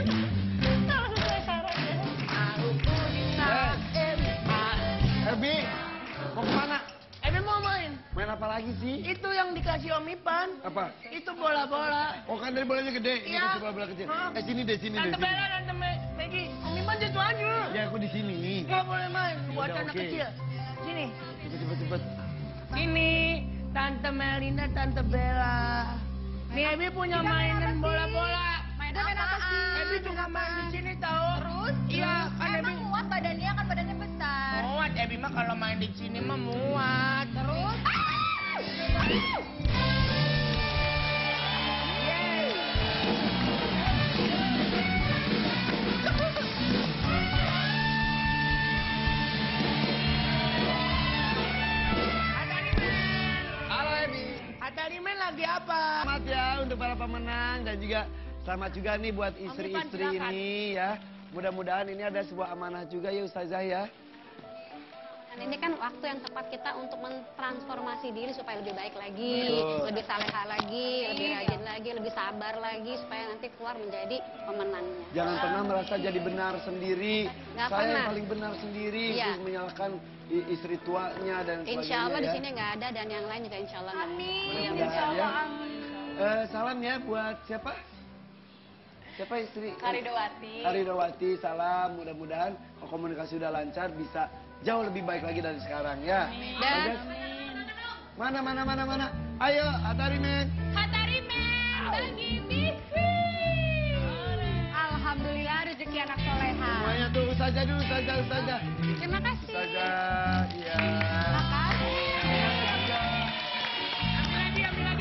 Ebi, mau kemana? Ebi mau main. Main apa lagi sih? Itu yang dikasih Om Ipan. Apa? Itu bola-bola. Oh kan dari bolanya gede, ini Iya. kasih bola kecil. Sini deh, sini deh. Tante Bella, Tante Maggie. Om Ipan situ aja. Ya aku di sini. Nggak boleh main buat Udah, anak oke. kecil. Sini. Cepet. Ini Tante Melinda, Tante Bella. Nih Ebi punya mainan bola-bola. Main apa sih? Ebi juga main di sini tahu. Terus? Iya, kan Ebi Emang muat badannya, kan badannya besar. muat. Ebi mah kalau main di sini mah muat. Terus? Halo Ebi. Atarimen lagi apa? Selamat ya untuk para pemenang dan juga selamat juga nih buat istri-istri silakan. ini ya. Mudah-mudahan ini ada sebuah amanah juga ya Ustazah ya. Dan ini kan waktu yang tepat kita untuk mentransformasi diri supaya lebih baik lagi, Betul. lebih saleha lagi, lebih rajin lagi, lebih sabar lagi, supaya nanti keluar menjadi pemenangnya. Jangan pernah merasa jadi benar sendiri. Nggak Saya yang pernah. paling benar sendiri, Iya. terus menyalahkan istri tuanya dan sebagainya. Insya Allah di ya. sini nggak ada dan yang lain juga insya Allah nggak ada. Mudah-mudahan Insya ya. Allah. Salam ya buat siapa? Siapa istri? Karidowati. Karidowati, salam. Mudah-mudahan komunikasi udah lancar, bisa jauh lebih baik lagi dari sekarang ya. Dan Mana? Ayo, Hatarimen. Hatarimen bagi Bibi. Alhamdulillah rezeki anak soleha. Semuanya tuh saja dulu, saja. terima kasih. Saja, iya.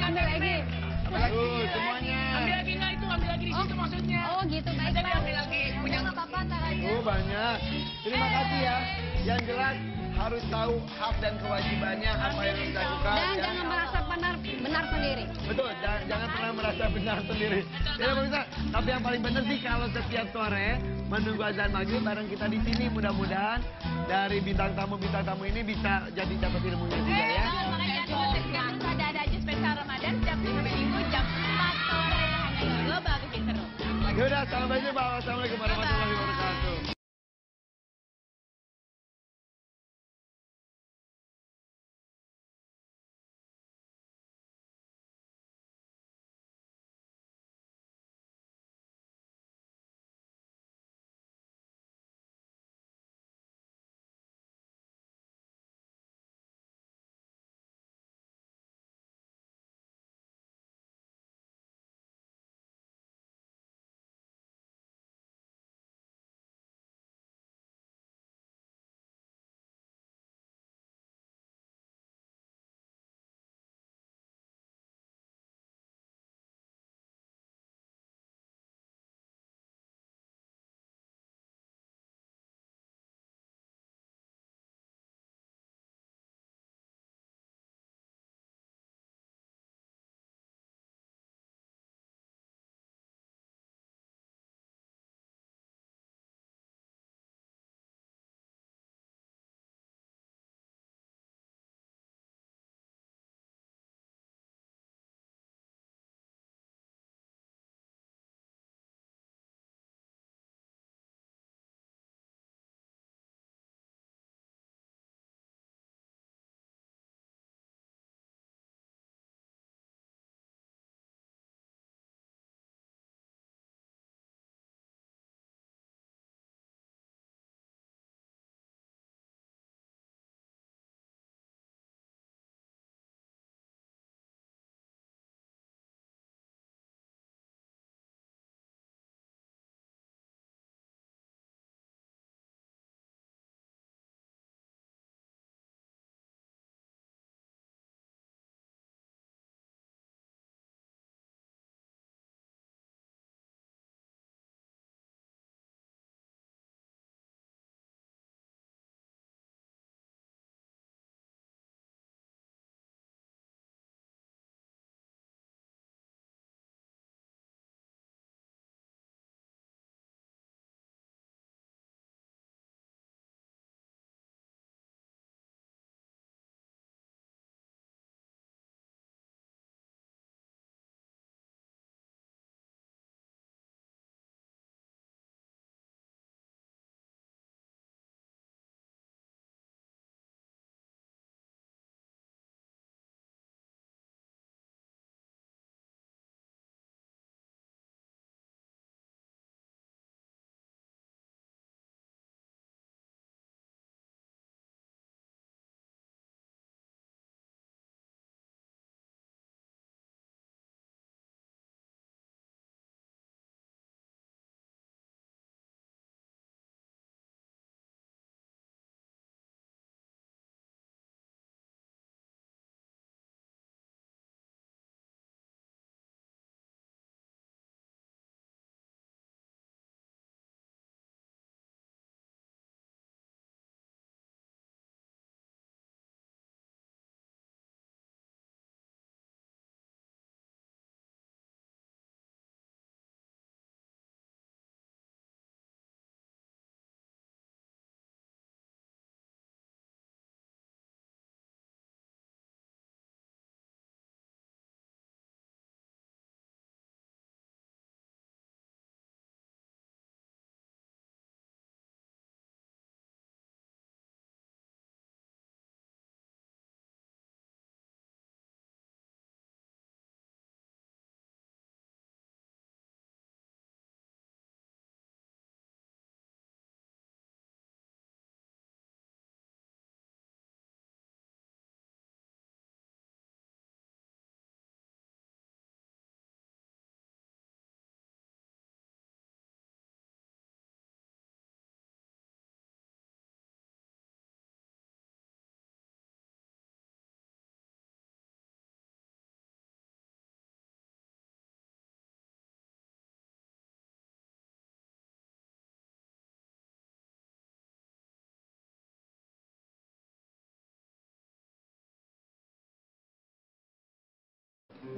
Ambil lagi. Semuanya. Ambil lagi nggak itu? Ambil lagi di situ maksudnya. Oh gitu, baiklah. Ambil lagi. Punya nggak apa-apa, tar aja. Banyak. Terima kasih ya. Yang jelas harus tahu hak dan kewajibannya apa yang harus dilakukan. Dan ya. jangan merasa benar sendiri. Betul, jangan pernah merasa benar sendiri. Ya, pemirsa, tapi yang paling benar sih kalau setiap sore menunggu azan maghrib bareng kita di sini. Mudah-mudahan dari bintang tamu ini bisa jadi dapat ilmunya juga ya. Makanya terus ada aja spesial Ramadan setiap Minggu jam 4 sore hanya di Global Bikin Seru. Yaudah, sampai jumpa. Wassalamualaikum warahmatullahi wabarakatuh.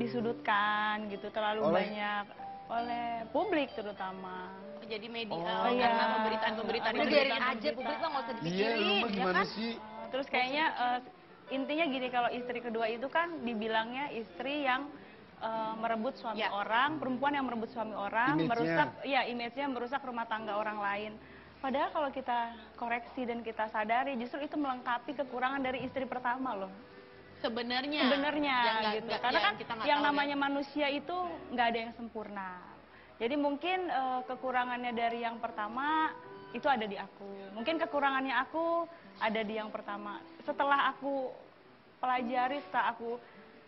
disudutkan gitu terlalu banyak oleh publik terutama. Jadi media iya. karena pemberitaan-pemberitaan Udah itu. biarin aja, publik mah nggak usah Iya, dipikirin, lu mah ya gimana kan? sih? Terus kayaknya intinya gini, kalau istri kedua itu kan dibilangnya istri yang merebut suami orang, perempuan yang merebut suami orang, image-nya merusak rumah tangga orang lain. Padahal kalau kita koreksi dan kita sadari, justru itu melengkapi kekurangan dari istri pertama loh. Sebenarnya Gitu. Karena kan yang namanya manusia itu nggak ada yang sempurna. Jadi mungkin kekurangannya dari yang pertama itu ada di aku. Mungkin kekurangannya aku ada di yang pertama. Setelah aku pelajari, setelah aku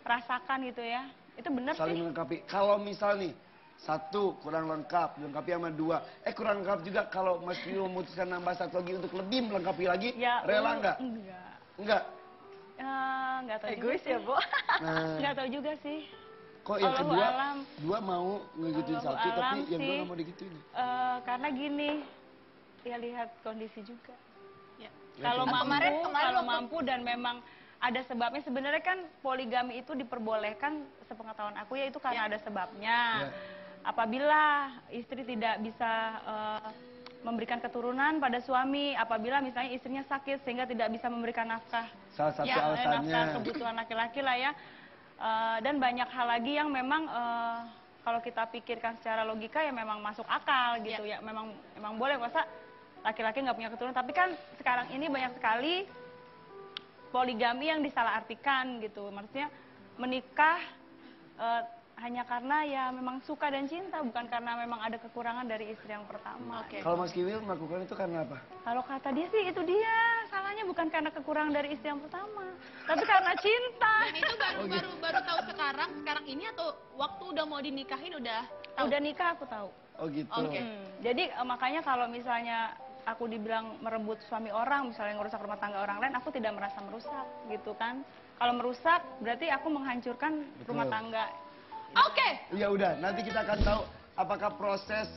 rasakan gitu ya, itu benar sih. Saling melengkapi. Kalau misal nih, satu kurang lengkap, dilengkapi sama dua. Kurang lengkap juga kalau Mas Kiwil memutuskan nambah satu lagi untuk lebih melengkapi lagi, Ya, rela nggak? Enggak. Enggak? Nggak tahu Egois juga ya, Bu? Nggak tahu juga sih. Kok yang kedua, Allahualam. dua mau ngegituin satu, tapi Allahualam yang dua sih. nggak mau digituin. Karena gini, ya lihat kondisi juga. Ya. Kalau Kemarin waktu- mampu dan memang ada sebabnya. Sebenarnya kan poligami itu diperbolehkan sepengetahuan aku ya itu karena ada sebabnya. Ya. Apabila istri tidak bisa memberikan keturunan pada suami, apabila misalnya istrinya sakit sehingga tidak bisa memberikan nafkah. Salah satu alasannya. Nafkah kebutuhan laki-laki lah ya. Dan banyak hal lagi yang memang kalau kita pikirkan secara logika ya memang masuk akal gitu ya. Memang boleh, masa laki-laki nggak punya keturunan. Tapi kan sekarang ini banyak sekali poligami yang disalahartikan gitu. Maksudnya menikah hanya karena ya memang suka dan cinta, bukan karena memang ada kekurangan dari istri yang pertama. Kalau Mas Kiwil melakukan itu karena apa? Kalau kata dia sih itu dia salahnya, bukan karena kekurangan dari istri yang pertama, tapi karena cinta. Dan itu baru tahu sekarang ini atau waktu udah mau dinikahin udah tahu? Udah nikah aku tahu. Oh gitu. Jadi makanya kalau misalnya aku dibilang merebut suami orang, misalnya ngerusak rumah tangga orang lain, aku tidak merasa merusak gitu kan. Kalau merusak berarti aku menghancurkan rumah tangga. Ya udah, nanti kita akan tahu apakah proses,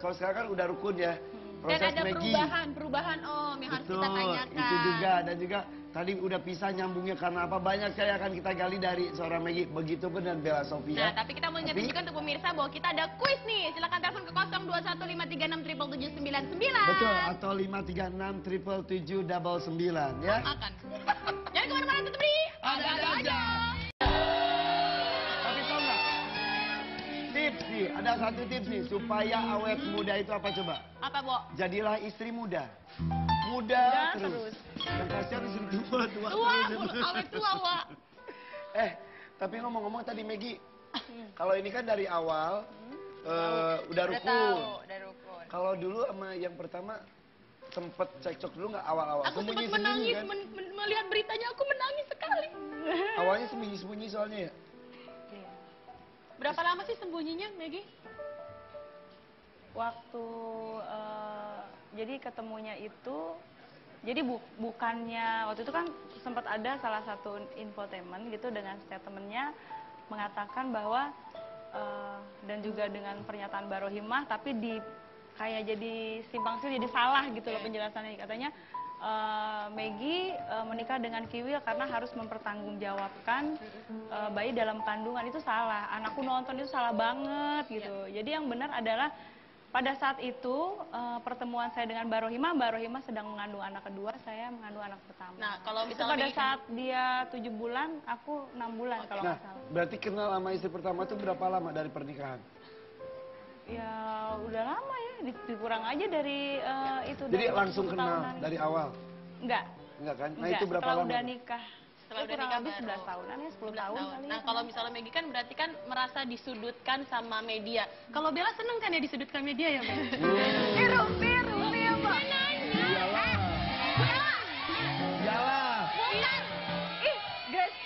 kalau sekarang kan udah rukun ya. Proses Dan ada Maggie. perubahan Om yang harus kita tanyakan. Itu juga, dan juga tadi udah pisah nyambungnya karena apa, banyak saya akan kita gali dari seorang Maggie. Begitu pun dan Bella Sofia. Nah, tapi kita mau ingatkan juga untuk pemirsa bahwa kita ada kuis nih. Silakan telepon ke 0215367799. Betul, atau 536777799 ya. Akan. Jangan kemana-mana, tetap di Ada-ada aja. Tapi tau nggak? Tips nih, ada satu tips nih supaya awet muda itu apa coba? Apa, Bo? Jadilah istri muda. Muda terus. Yang kasihan istri tua Tua, terus. awet tua, Wak. Tapi ngomong-ngomong tadi Maggie, kalau ini kan dari awal udah rukun. Udah rukun. Kalau dulu sama yang pertama sempet cekcok dulu nggak awal-awal? Aku sempat Sembunyi-sembunyi menangis kan? melihat beritanya, aku menangis sekali. Awalnya sembunyi-sembunyi soalnya ya? Berapa lama sih sembunyinya, Maggie? Waktu jadi ketemunya itu, jadi bukannya waktu itu kan sempat ada salah satu infotainment gitu dengan statementnya mengatakan bahwa dan juga dengan pernyataan Barohimah, tapi kayak jadi simpang siur, jadi salah gitu loh penjelasannya. Katanya Maggie menikah dengan Kiwil karena harus mempertanggungjawabkan bayi dalam kandungan, itu salah. Anakku nonton itu salah banget gitu. Jadi yang benar adalah pada saat itu pertemuan saya dengan Barohimah sedang mengandung anak kedua, saya mengandung anak pertama. Nah, kalau itu misalnya pada saat dia 7 bulan, aku 6 bulan kalau Nah, nggak salah. berarti kenal sama istri pertama tuh berapa lama dari pernikahan? Ya udah lama ya, dikurang aja dari itu. Jadi dari langsung 10 kenal tahunan. dari awal? Enggak. Enggak kan? Nah Enggak, itu berapa setelah lama? udah nikah. Setelah udah kurang nikah lebih baru. 11 tahunan ya, 10 tahun kali Nah, ya. kalau misalnya Maggie kan berarti kan merasa disudutkan sama media. Kalau Bella seneng kan ya disudutkan media ya, Bella? Biru ya, Mbak. Iyalah. Ih, guys.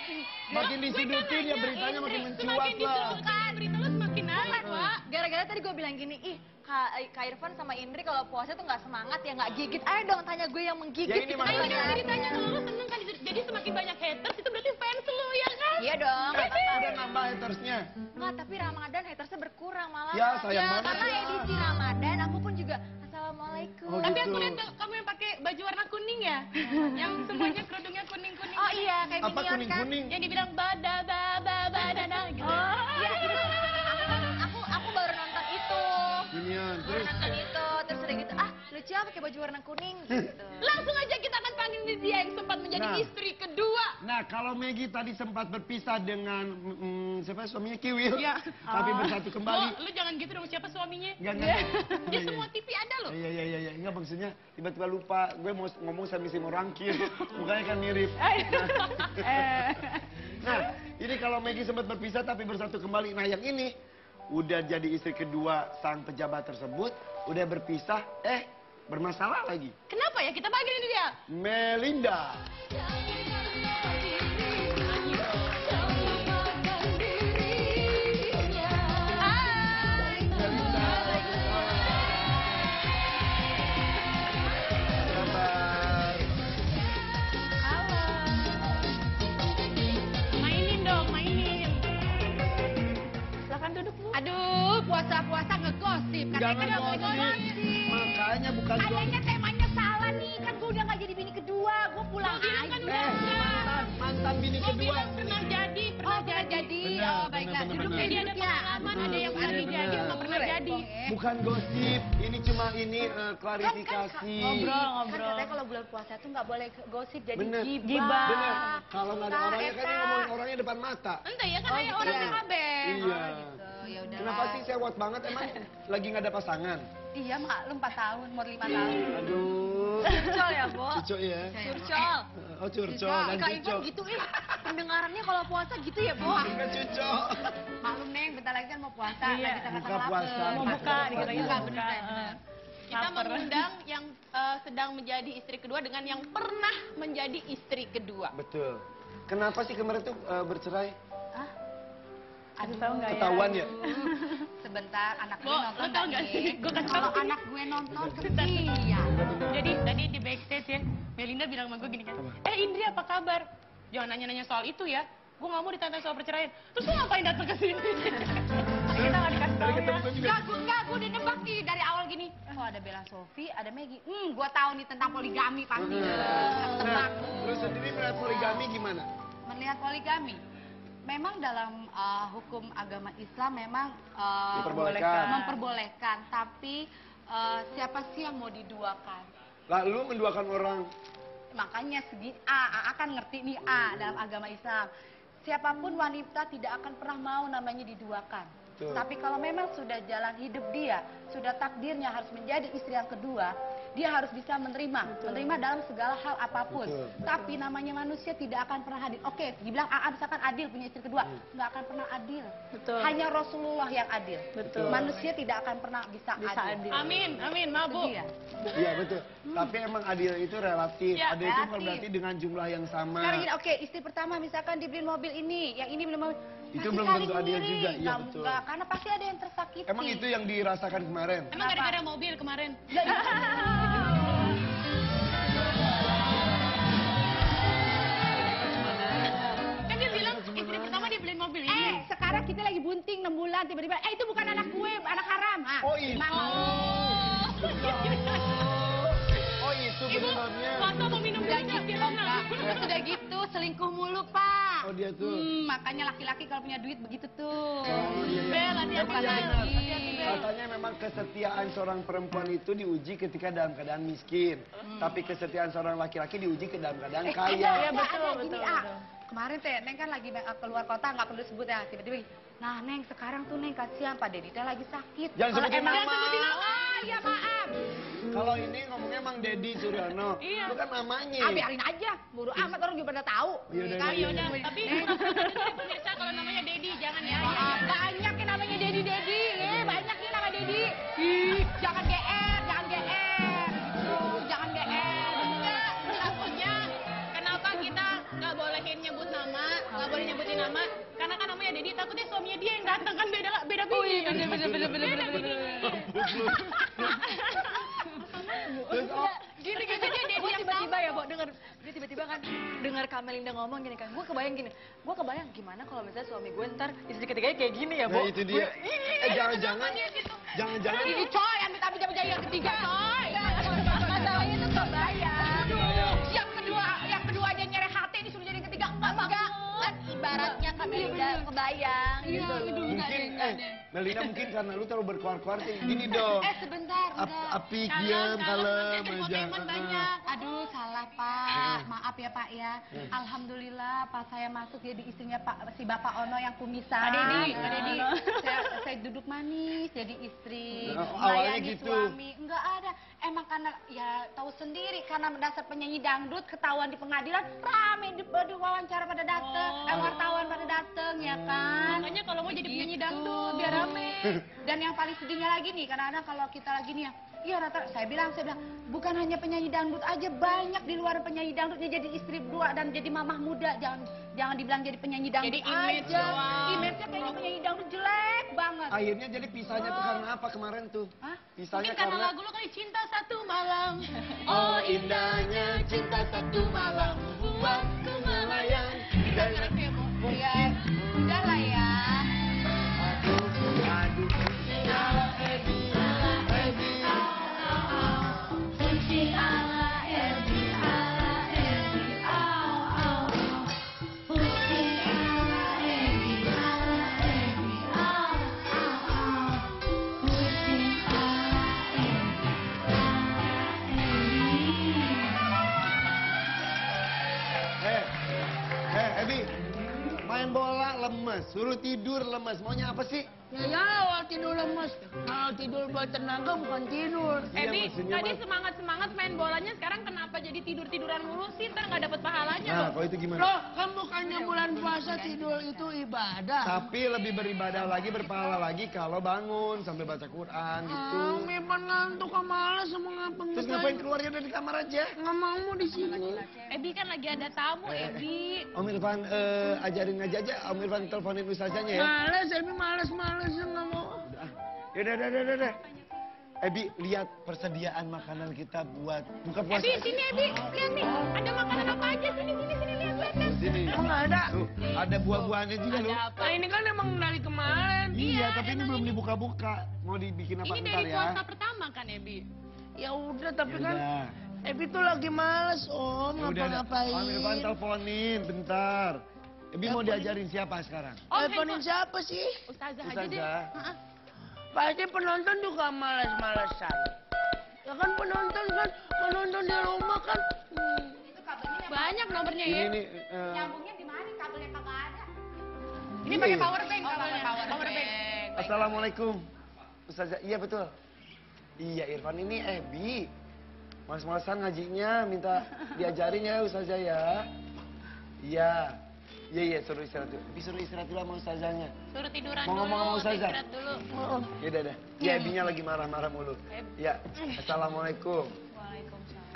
Makin disudutin ya beritanya makin mencuat Semakin lah. disudutkan, berita lu semakin naik, Wak. Gara-gara tadi gue bilang gini, Kak Irfan sama Indri kalau puasa tuh nggak semangat ya, nggak gigit. Ayo dong tanya gue yang menggigit. Ya ini gitu. Nah, ini makanya. kan beritanya kalau lu seneng kan jadi semakin banyak haters, itu berarti fans lu ya kan? Iya dong. Udah nambah hatersnya. Enggak, tapi Ramadan hatersnya berkurang malah. Ya, sayang banget. Karena edisi Ramadan aku pun juga Assalamualaikum. Oh, Tapi gitu. aku lihat kamu yang pakai baju warna kuning ya, yang semuanya kerudungnya kuning-kuning. Oh iya, kayak Apa Minion kan. kuning-kuning? Yang dibilang badada gitu. kan itu. Terus udah gitu, lucu ya pakai baju warna kuning gitu. Langsung aja kita akan panggil dia yang sempat menjadi Nah. istri kedua. Nah, kalau Maggie tadi sempat berpisah dengan siapa suaminya Kiwil, Ya. tapi bersatu kembali. Lu jangan gitu dong, siapa suaminya? Enggak. Di semua TV ada loh. Iya. Enggak, maksudnya tiba-tiba lupa. Gue mau ngomong sama si Morangkir. Mukanya kan mirip. Nah, ini kalau Maggie sempat berpisah tapi bersatu kembali. Nah, yang ini udah jadi istri kedua sang pejabat tersebut, udah berpisah, bermasalah lagi. Kenapa ya? Kita panggil ini dia. Melinda. Mainin dong, mainin. Silakan duduk Bu. Aduh, puasa-puasa ngegosip. Jangan Katanya gosip. ngegosip. Makanya bukan Kayaknya temanya salah nih. Kan gue udah gak jadi bini kedua. Gue pulang Gua bilang aja. kan udah enggak. mantan bini Gua kedua. bilang pernah jadi, Oh, pernah jadi. Benar, Oh, baiklah. benar, Duduk benar. Jadi deh, ada duduk ya. pengalaman, ada yang pernah Benar. jadi, nggak pernah jadi. Bukan gosip, ini cuma klarifikasi. Ngobrol. Katanya kalau bulan puasa tuh nggak boleh gosip jadi Bener. gibah. Bener. Kalau nggak ada orangnya kan ini ngomongin orangnya depan mata. Entah ya, kan ayah orang PKB. Iya. Ya udah. Kenapa sih sewot banget emang lagi nggak ada pasangan? Iya, maklum 4 tahun, umur 5 tahun. Aduh. Curcol ya, Bo? Cucok ya. Curcol. Oh curcol dan Kak Ivan cucok. gitu pendengarannya kalau puasa gitu ya, Bo? Bukan cucok. Maklum, Neng, bentar lagi kan mau puasa. Iya. Lagi tengah-tengah Buka lapar. puasa. Mau buka, dikira-kira Buka, buka. bener. Kita mengundang yang sedang menjadi istri kedua dengan yang pernah menjadi istri kedua. Betul. Kenapa sih kemarin tuh bercerai? Kasih tahu nggak ya? Ketahuan ya? Sebentar, anak gue Bo, nonton lo tau nggak nggak nih? sih? Gue kasih Kalau tahu. anak gue nonton, kesian. Jadi tadi di backstage ya, Melinda bilang sama gue gini kan, Indri apa kabar? Jangan nanya-nanya soal itu ya. Gue gak mau ditanya soal perceraian. Terus lo ngapain datang ke sini? Kita nggak dikasih tahu ya. Enggak, gue udah nebak nih dari awal gini. Oh, ada Bella Sophie, ada Maggie. Gue tahu nih tentang poligami pasti. Nah, Tebak. lu sendiri melihat poligami gimana? Melihat poligami. Memang dalam hukum agama Islam memang Diperbolehkan. memperbolehkan, tapi siapa sih yang mau diduakan? Lalu menduakan orang. Makanya segi A akan ngerti nih dalam agama Islam. Siapapun wanita tidak akan pernah mau namanya diduakan. Betul. Tapi kalau memang sudah jalan hidup dia, sudah takdirnya harus menjadi istri yang kedua, dia harus bisa menerima dalam segala hal apapun. Betul. Tapi namanya manusia tidak akan pernah adil. Oke, dibilang misalkan adil punya istri kedua, nggak akan pernah adil. Betul. Hanya Rasulullah yang adil. Betul. Manusia tidak akan pernah bisa adil. Amin, maaf Itu Bu. dia. Iya betul. Tapi emang adil itu relatif. Ya, Adil itu bukan relatif. berarti dengan jumlah yang sama. Sekarang gini, oke, istri pertama misalkan dibeliin mobil ini, yang ini belum mau. Itu pasti belum saling tentu adil iri. juga, iya, Nggak- betul. nggak, karena pasti ada yang tersakiti. Emang itu yang dirasakan kemarin. Emang gara-gara mobil kemarin? Kan dia bilang istri pertama dia beliin mobil ini. Sekarang kita lagi bunting 6 bulan, tiba-tiba, itu bukan anak gue, anak haram. Oh, itu. Oh itu Ibu, penyebabnya. waktu mau minum Udah dulu gitu, dia tenang. udah gitu, selingkuh mulu, Pak. Oh dia tuh. Makanya laki-laki kalau punya duit begitu tuh. Oh iya. Bel, hati-hati, Emang Bel. benar. Hati-hati, Bel. Katanya memang kesetiaan seorang perempuan itu diuji ketika dalam keadaan miskin. Tapi kesetiaan seorang laki-laki diuji ke dalam keadaan kaya. Iya, betul, ada betul, gini, betul. Kemarin teh Neng kan lagi keluar kota, nggak perlu sebut ya, tiba-tiba. Nah Neng sekarang tuh Neng kasihan Pak Dedi teh lagi sakit. Jangan Kalau sebutin emang- nama. Oh iya maaf. Kalau ini ngomongnya emang Dedi Suryono. Iya. Itu kan namanya. Biarin aja, buru amat orang juga pada tahu. Iya, udah, Ah, iya, yaudah, iya. tapi pemirsa kalau namanya Dedi jangan ya. Banyak yang namanya Dedi, banyak yang nama Dedi. Ih, jangan GR, gitu, jangan GR. Enggak, takutnya kenapa kita nggak bolehin nyebut nama, nggak boleh nyebutin nama, karena kan namanya Dedi, takutnya suaminya dia yang datang kan beda bini. Beda bininya. Terus, oh, Gini dia Dedi Gue yang tiba-tiba ya, Bo, dia tiba-tiba kan dengar Kak Melinda ngomong gini kan. Gue kebayang gimana kalau misalnya suami gue ntar istri ketiganya kayak gini ya, Bo. nah itu dia. Jangan-jangan. Jangan-jangan. Ini coy, amit-amit jadi yang ketiga coy. Masalahnya tuh kebayang. Yang kedua aja nyereh hati disuruh jadi yang ketiga enggak. Kan ibaratnya Kak Melinda kebayang. Iya, gitu. itu enggak Mungkin, deh. Melina mungkin karena lu terlalu berkuar-kuar sih. Gini dong. Sebentar, udah. Apik, diam, kalem aja. Banyak. Aduh, salah Pak. Maaf ya Pak ya. Alhamdulillah pas saya masuk jadi istrinya si Bapak Ono yang kumisan. Pak Dedi. Saya duduk manis jadi istri. Awalnya Melayani gitu. suami. Enggak ada. Emang karena ya tahu sendiri karena mendasar penyanyi dangdut ketahuan di pengadilan rame di wawancara pada dateng, wartawan pada dateng ya kan. Makanya kalau mau jadi penyanyi dangdut Biar rame. Dan yang paling sedihnya lagi nih, kadang-kadang kalau kita lagi nih ya, iya rata saya bilang, bukan hanya penyanyi dangdut aja, banyak di luar penyanyi dangdutnya jadi istri dua dan jadi mamah muda, jangan dibilang jadi penyanyi dangdut Jadi image aja. doang. Image-nya kayaknya penyanyi dangdut jelek banget. Akhirnya jadi pisahnya tuh karena apa kemarin tuh? Hah? Pisahnya Mungkin karena karena lagu lu kali Cinta Satu Malam. oh indahnya cinta satu malam buatku melayang. Ya, udah lah ya. Aduh. Ebi, main bola lemes, suruh tidur lemes. Maunya apa sih? Ya awal tidur lemes. Kalau tidur buat tenaga bukan tidur. Iya, Ebi, maksudnya tadi mah- semangat-semangat main bolanya, sekarang kenapa jadi tidur-tiduran mulu sih? Ntar nggak dapet pahalanya Nah, loh. kalau itu gimana? Loh, kan bukannya bulan puasa tidur itu ibadah. Tapi lebih beribadah lagi, berpahala lagi kalau bangun sambil baca Quran gitu. Memang ngantuk sama malas sama ngapain. Terus ngapain keluarnya dari kamar aja? Nggak mau di sini. Ebi kan lagi ada tamu, Ebi. Om Irfan ajarin ngaji aja. Om Irfan teleponin ustazanya ya. Malas, Ebi malas nggak mau. Udah. Ebi, lihat persediaan makanan kita buat buka puasa. Ebi, sini Ebi, lihat nih, ada makanan apa aja, sini, lihat. Sini. Emang nggak ada? Tuh, ada buah-buahnya juga loh. Ada apa? Nah, ini kan emang dari kemarin. Iya, tapi ini belum dibuka-buka. Mau dibikin apa Ini ntar dari ya? puasa pertama kan, Ebi? Ya udah, tapi Ya kan udah. Ebi tuh lagi males, Om. Ya udah, Ngapa-ngapain? Om Irfan teleponin bentar. Ebi mau diajarin siapa sekarang? Teleponin siapa sih? Ustazah aja deh. Ustazah. Pasti penonton juga malas-malesan. Ya kan penonton di rumah kan. Banyak nomornya ya. Ini nih, Nyambungnya di mana? Kabelnya kagak ada. Ini Iya. pakai power bank, Power bank. Assalamualaikum. Ustazah, iya betul. Iya Irfan ini Ebi. Males-malesan ngajinya, minta diajarin ya Ustazah ya. Iya. Iya, suruh istirahat dulu. Ebi suruh istirahat dulu sama Ustazahnya. Suruh tiduran Mau dulu, ngomong sama Ustazah? istirahat dulu. Ya udah. Ya Ebinya lagi marah-marah mulu. Ya, Assalamualaikum.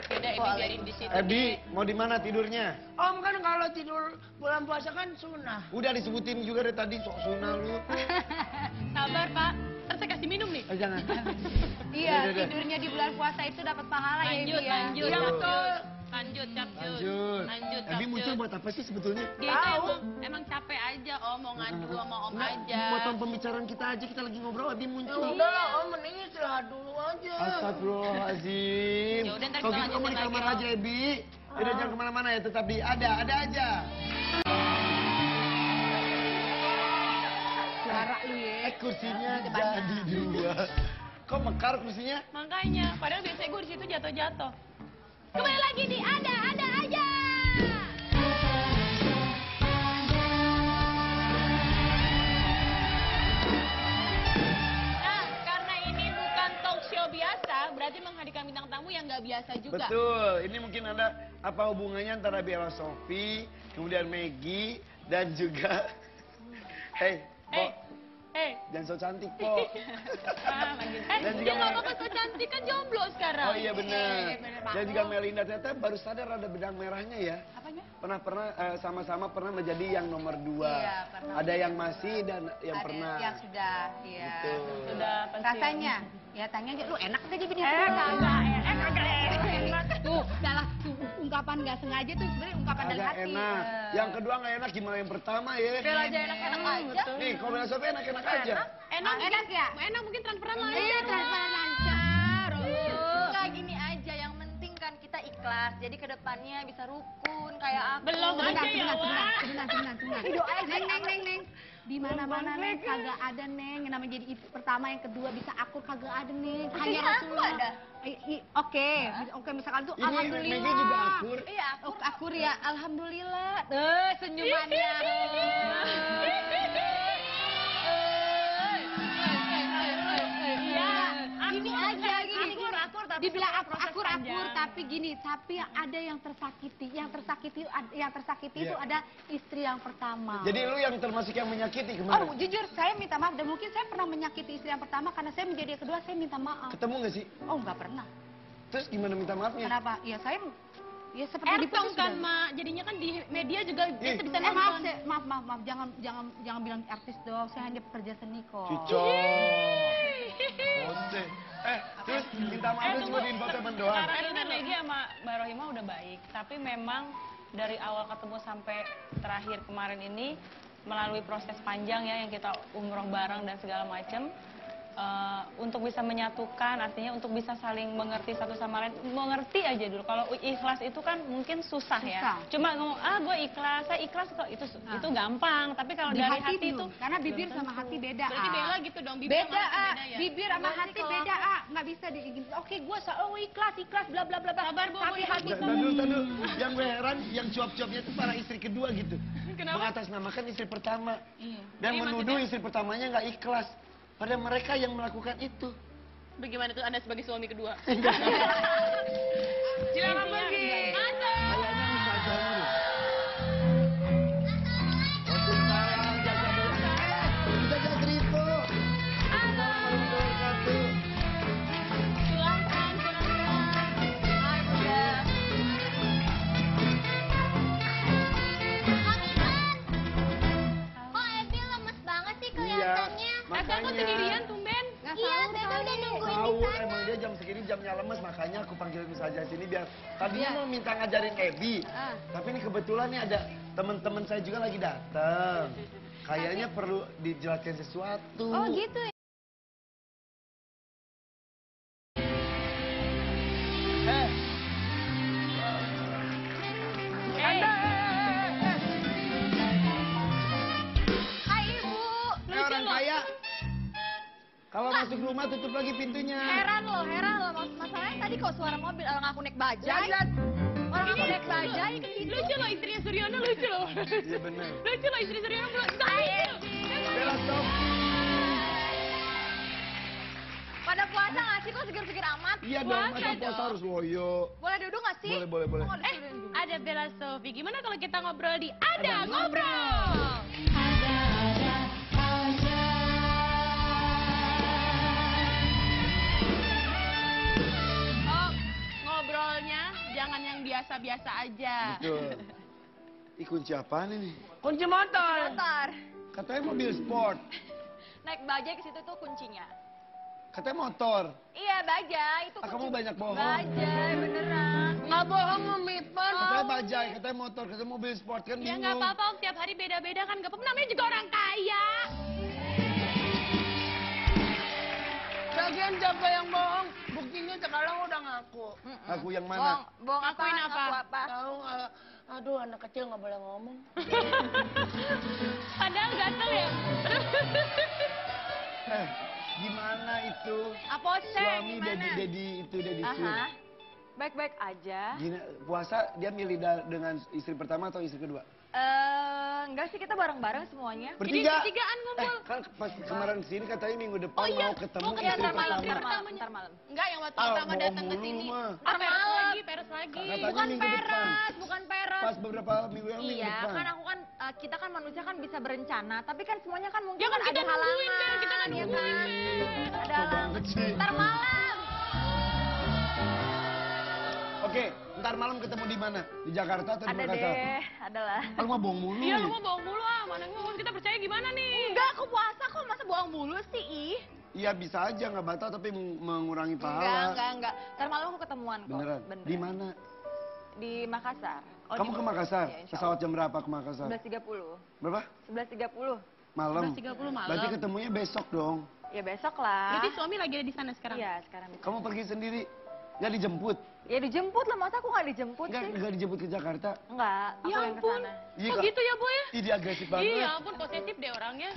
Beda Ebi biarin di situ. Ebi, mau di mana tidurnya? Om kan kalau tidur bulan puasa kan sunnah. Udah disebutin juga dari tadi, sok sunah lu. Sabar Pak, ntar saya kasih minum nih. Jangan. Iya, Udah. tidurnya di bulan puasa itu dapat pahala ya, Ebi ya. Lanjut. Iya, betul. Lanjut, Lanjut. Ebi muncul buat apa sih sebetulnya? Dia itu emang capek aja, Om, mau ngadu sama Om aja. Potong pembicaraan kita aja, kita lagi ngobrol, Ebi Ya muncul. udah lah, Om mending istirahat dulu aja. Astagfirullahaladzim. Ya udah, ntar Kalau kita gitu kamu di lanjutin kamar lagi, aja, Ebi. Udah jangan kemana-mana ya, tetap di ada aja. Suara lu ya. Kursinya jadi dua. Kok mekar kursinya? Makanya, padahal biasanya gue di situ jatuh-jatuh. Kembali lagi di ada aja. Nah, karena ini bukan talk show biasa, berarti menghadirkan bintang tamu yang nggak biasa juga. Betul, ini mungkin ada apa hubungannya antara Bella Sophie, kemudian Maggie, dan juga... Hei, jangan so cantik, Po. Dan juga dia nggak apa-apa so cantik kan jomblo sekarang. Oh iya benar. Dan juga Melinda ternyata baru sadar ada benang merahnya ya. Apanya? Pernah sama-sama pernah menjadi yang nomor 2. Iya, pernah. Ada yang masih dan yang Ada pernah. Yang sudah, iya. Betul. Sudah pensiun. Rasanya, ya tanya aja, lu enak aja bini Tuh, salah tuh ungkapan nggak sengaja tuh sebenarnya ungkapan dari Agak hati. enak. Yang kedua nggak enak gimana yang pertama ya? Bella aja enak-enak aja. Nih, kalau Bella Sophie enak-enak aja. Enak, Enak ya? Enak mungkin transferan lah. Iya, transparan lancar. Kayak gini aja, yang penting kan kita ikhlas. Jadi kedepannya bisa rukun kayak aku. Belum aja ya, Wak. Sebentar. Doa aja, neng. Di mana-mana Neng kagak ada Neng. Yang namanya jadi istri pertama, yang kedua bisa akur kagak ada Neng. Hanya Rasulullah. ada. Oke, misalkan tuh Ini alhamdulillah. Megi juga akur. Iya, Oh, akur ya, alhamdulillah. Senyumannya. Gini aja gini. Dibilang akur, tapi gini, tapi ada yang tersakiti. Yang tersakiti itu ada istri yang pertama. Jadi lu yang termasuk yang menyakiti kemarin. Oh, jujur saya minta maaf dan mungkin saya pernah menyakiti istri yang pertama karena saya menjadi yang kedua saya minta maaf. Ketemu nggak sih? Oh, nggak pernah. Terus gimana minta maafnya? Kenapa? Ya seperti Ertong diputus kan, sudah. Mak. Jadinya kan di media juga bisa bisa Maaf, nonton. maaf, jangan bilang artis dong. Saya hanya pekerja seni kok. Cucok. Oce. Terus minta maaf lu cuma di infotainment doang. Sebenarnya Megi sama Mbak Rohima udah baik, tapi memang dari awal ketemu sampai terakhir kemarin ini melalui proses panjang ya yang kita umroh bareng dan segala macam. Untuk bisa menyatukan, artinya untuk bisa saling mengerti satu sama lain, mengerti aja dulu. Kalau ikhlas itu kan mungkin susah ya. Cuma ngomong gue ikhlas, saya ikhlas kok itu gampang. Tapi kalau Di dari hati dulu. itu Karena bibir sama hati beda. Berarti Bella gitu dong, bibir Beda, sama hati beda ya. bibir sama hati beda, nggak bisa di. Oke, gue ikhlas, bla bla bla. Sabar, Bu, Tapi Bu, hati Tadu. Yang gue heran, yang cuap-cuapnya itu para istri kedua gitu. Kenapa? Mengatasnamakan istri pertama. Iya. Dan Jadi menuduh maksudnya- istri pertamanya nggak ikhlas. Pada mereka yang melakukan itu. Bagaimana tuh Anda sebagai suami kedua? Silakan pergi. Kayaknya ustazah dulu. Waalaikumsalam, Jaga Grifo. Assalamualaikum warahmatullahi wabarakatuh. Silahkan. Kok Ebi lemes banget sih Iya, kelihatannya? Kok sendirian tumben? Iya, Bebe udah nungguin Tahu di sana. emang dia jam segini jamnya lemes, makanya aku panggilin saja sini biar tadinya mau minta ngajarin Ebi. Tapi ini kebetulan nih ada teman-teman saya juga lagi datang. Kayaknya perlu dijelaskan sesuatu. Oh gitu ya? Hai Ibu. Orang kaya. Kalau masuk rumah tutup lagi pintunya. Heran loh. Masalahnya tadi kok suara mobil, orang aku naik bajai. Orang aku naik bajai ke situ. Lucu loh istrinya Suryono, lucu loh. Iya benar. Lucu loh istri Suryono, lucu. Bella Sofi. Pada puasa nggak sih kok seger-seger amat? Iya dong, masa puasa harus loyo. Boleh duduk nggak sih? Boleh. Kok nggak disuruh duduk? Ada Bella Sofi. Gimana kalau kita ngobrol di Ada Ngobrol? Oh, ngobrolnya jangan yang biasa-biasa aja. Betul. Ih, kunci apaan ini? Kunci motor. Motor. Katanya mobil sport. Naik bajai ke situ tuh kuncinya. Katanya motor. Iya bajai itu. Kamu banyak bohong. Bajai beneran. Nggak bohong, Mipan. Katanya bajai, katanya motor, katanya mobil sport kan Ya bingung. nggak apa-apa, Om. Tiap hari beda-beda kan. Nggak apa-apa, namanya juga orang kaya. Lagian siapa yang bohong? Buktinya sekarang udah ngaku. Aku yang mana? Bohong Ngakuin apaan? apa? Ngaku apa? Tahu nggak? Aduh, anak kecil nggak boleh ngomong. Padahal gatel ya. Gimana itu? Apa sih? Suami dedi itu dedi sur. Aha. Baik-baik aja. Gina, puasa dia milih dengan istri pertama atau istri kedua? Enggak sih, kita bareng-bareng semuanya. Bertiga. bertigaan ngumpul. Kan pas kemarin kesini katanya minggu depan Oh iya, mau ketemu mau ke istri Ntar malam, pertama. ntar malam. Enggak, yang waktu Ah, pertama bohong datang ke mulu sini. mah. Ah, peres lagi. Katanya Bukan minggu depan. peres, bukan peres. Pas beberapa minggu yang minggu Iya, depan. kan aku kan kita kan manusia kan bisa berencana, tapi kan semuanya kan mungkin Jangan kan kita ada halangan. nungguin, Ben. Kita nggak ya nungguin, kan? Ben. Ada halangan. banget sih. Ntar malam. Oke, ntar malam ketemu di mana? Di Jakarta atau di Ada Makassar? deh, adalah. Kalau mau bohong mulu. Iya, lu mau bohong mulu ah. Mana ngomong kita percaya gimana nih? Enggak, aku puasa kok, masa bohong mulu sih, ih. Iya bisa aja nggak batal tapi mengurangi pahala. Enggak. Ntar malam aku ketemuan kok. Beneran? Di mana? Di Makassar. Kamu ke Makassar? Iya, insya Pesawat jam berapa ke Makassar? 11.30. Berapa? 11.30. Malam. 11.30 malam. Berarti ketemunya besok dong. Ya besok lah. Berarti suami lagi ada di sana sekarang? Iya, sekarang. Kamu pergi sendiri? Nggak dijemput? Ya dijemput lah, masa aku nggak dijemput sih? Nggak dijemput ke Jakarta? Enggak, aku Ya yang ampun. kesana. Iya, Kok Kak. gitu ya, Bo ya? Ih, dia agresif banget. Iya ampun, posesif deh orangnya.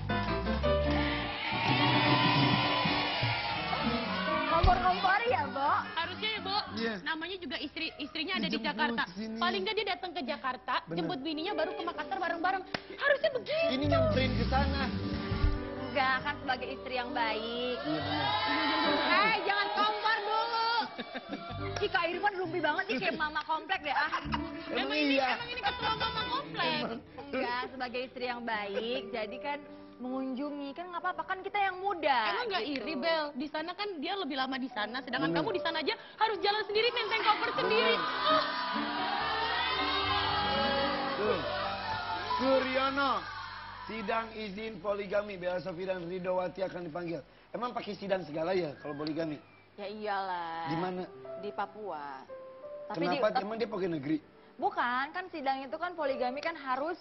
Kompor-kompor ya, Bo? Harusnya ya, Bo, Iya. namanya juga istrinya ada di Dijemput Jakarta. kesini. Paling nggak dia datang ke Jakarta, Bener. jemput bininya baru ke Makassar bareng-bareng. Harusnya begitu. Ini nyamperin ke sana. Enggak, kan sebagai istri yang baik. Iya, benar. Jangan kompor dulu. Ih, Kak Irfan lumpi banget nih kayak mama komplek deh. Emang iya. ini ketua mama komplek. Enggak, sebagai istri yang baik, jadi kan mengunjungi, kan nggak apa-apa, kan kita yang muda. Emang nggak gitu. iri, Bel? Di sana kan dia lebih lama di sana, sedangkan Bener. kamu di sana aja harus jalan sendiri, nenteng koper sendiri. Ah, Tuh. Suryono, sidang izin poligami Bella Sofie dan Ridowati akan dipanggil. Emang pakai sidang segala ya kalau poligami? Ya iyalah. Di mana? Di Papua. Kenapa? Emang dia pakai negeri? Bukan, kan sidang itu kan poligami kan harus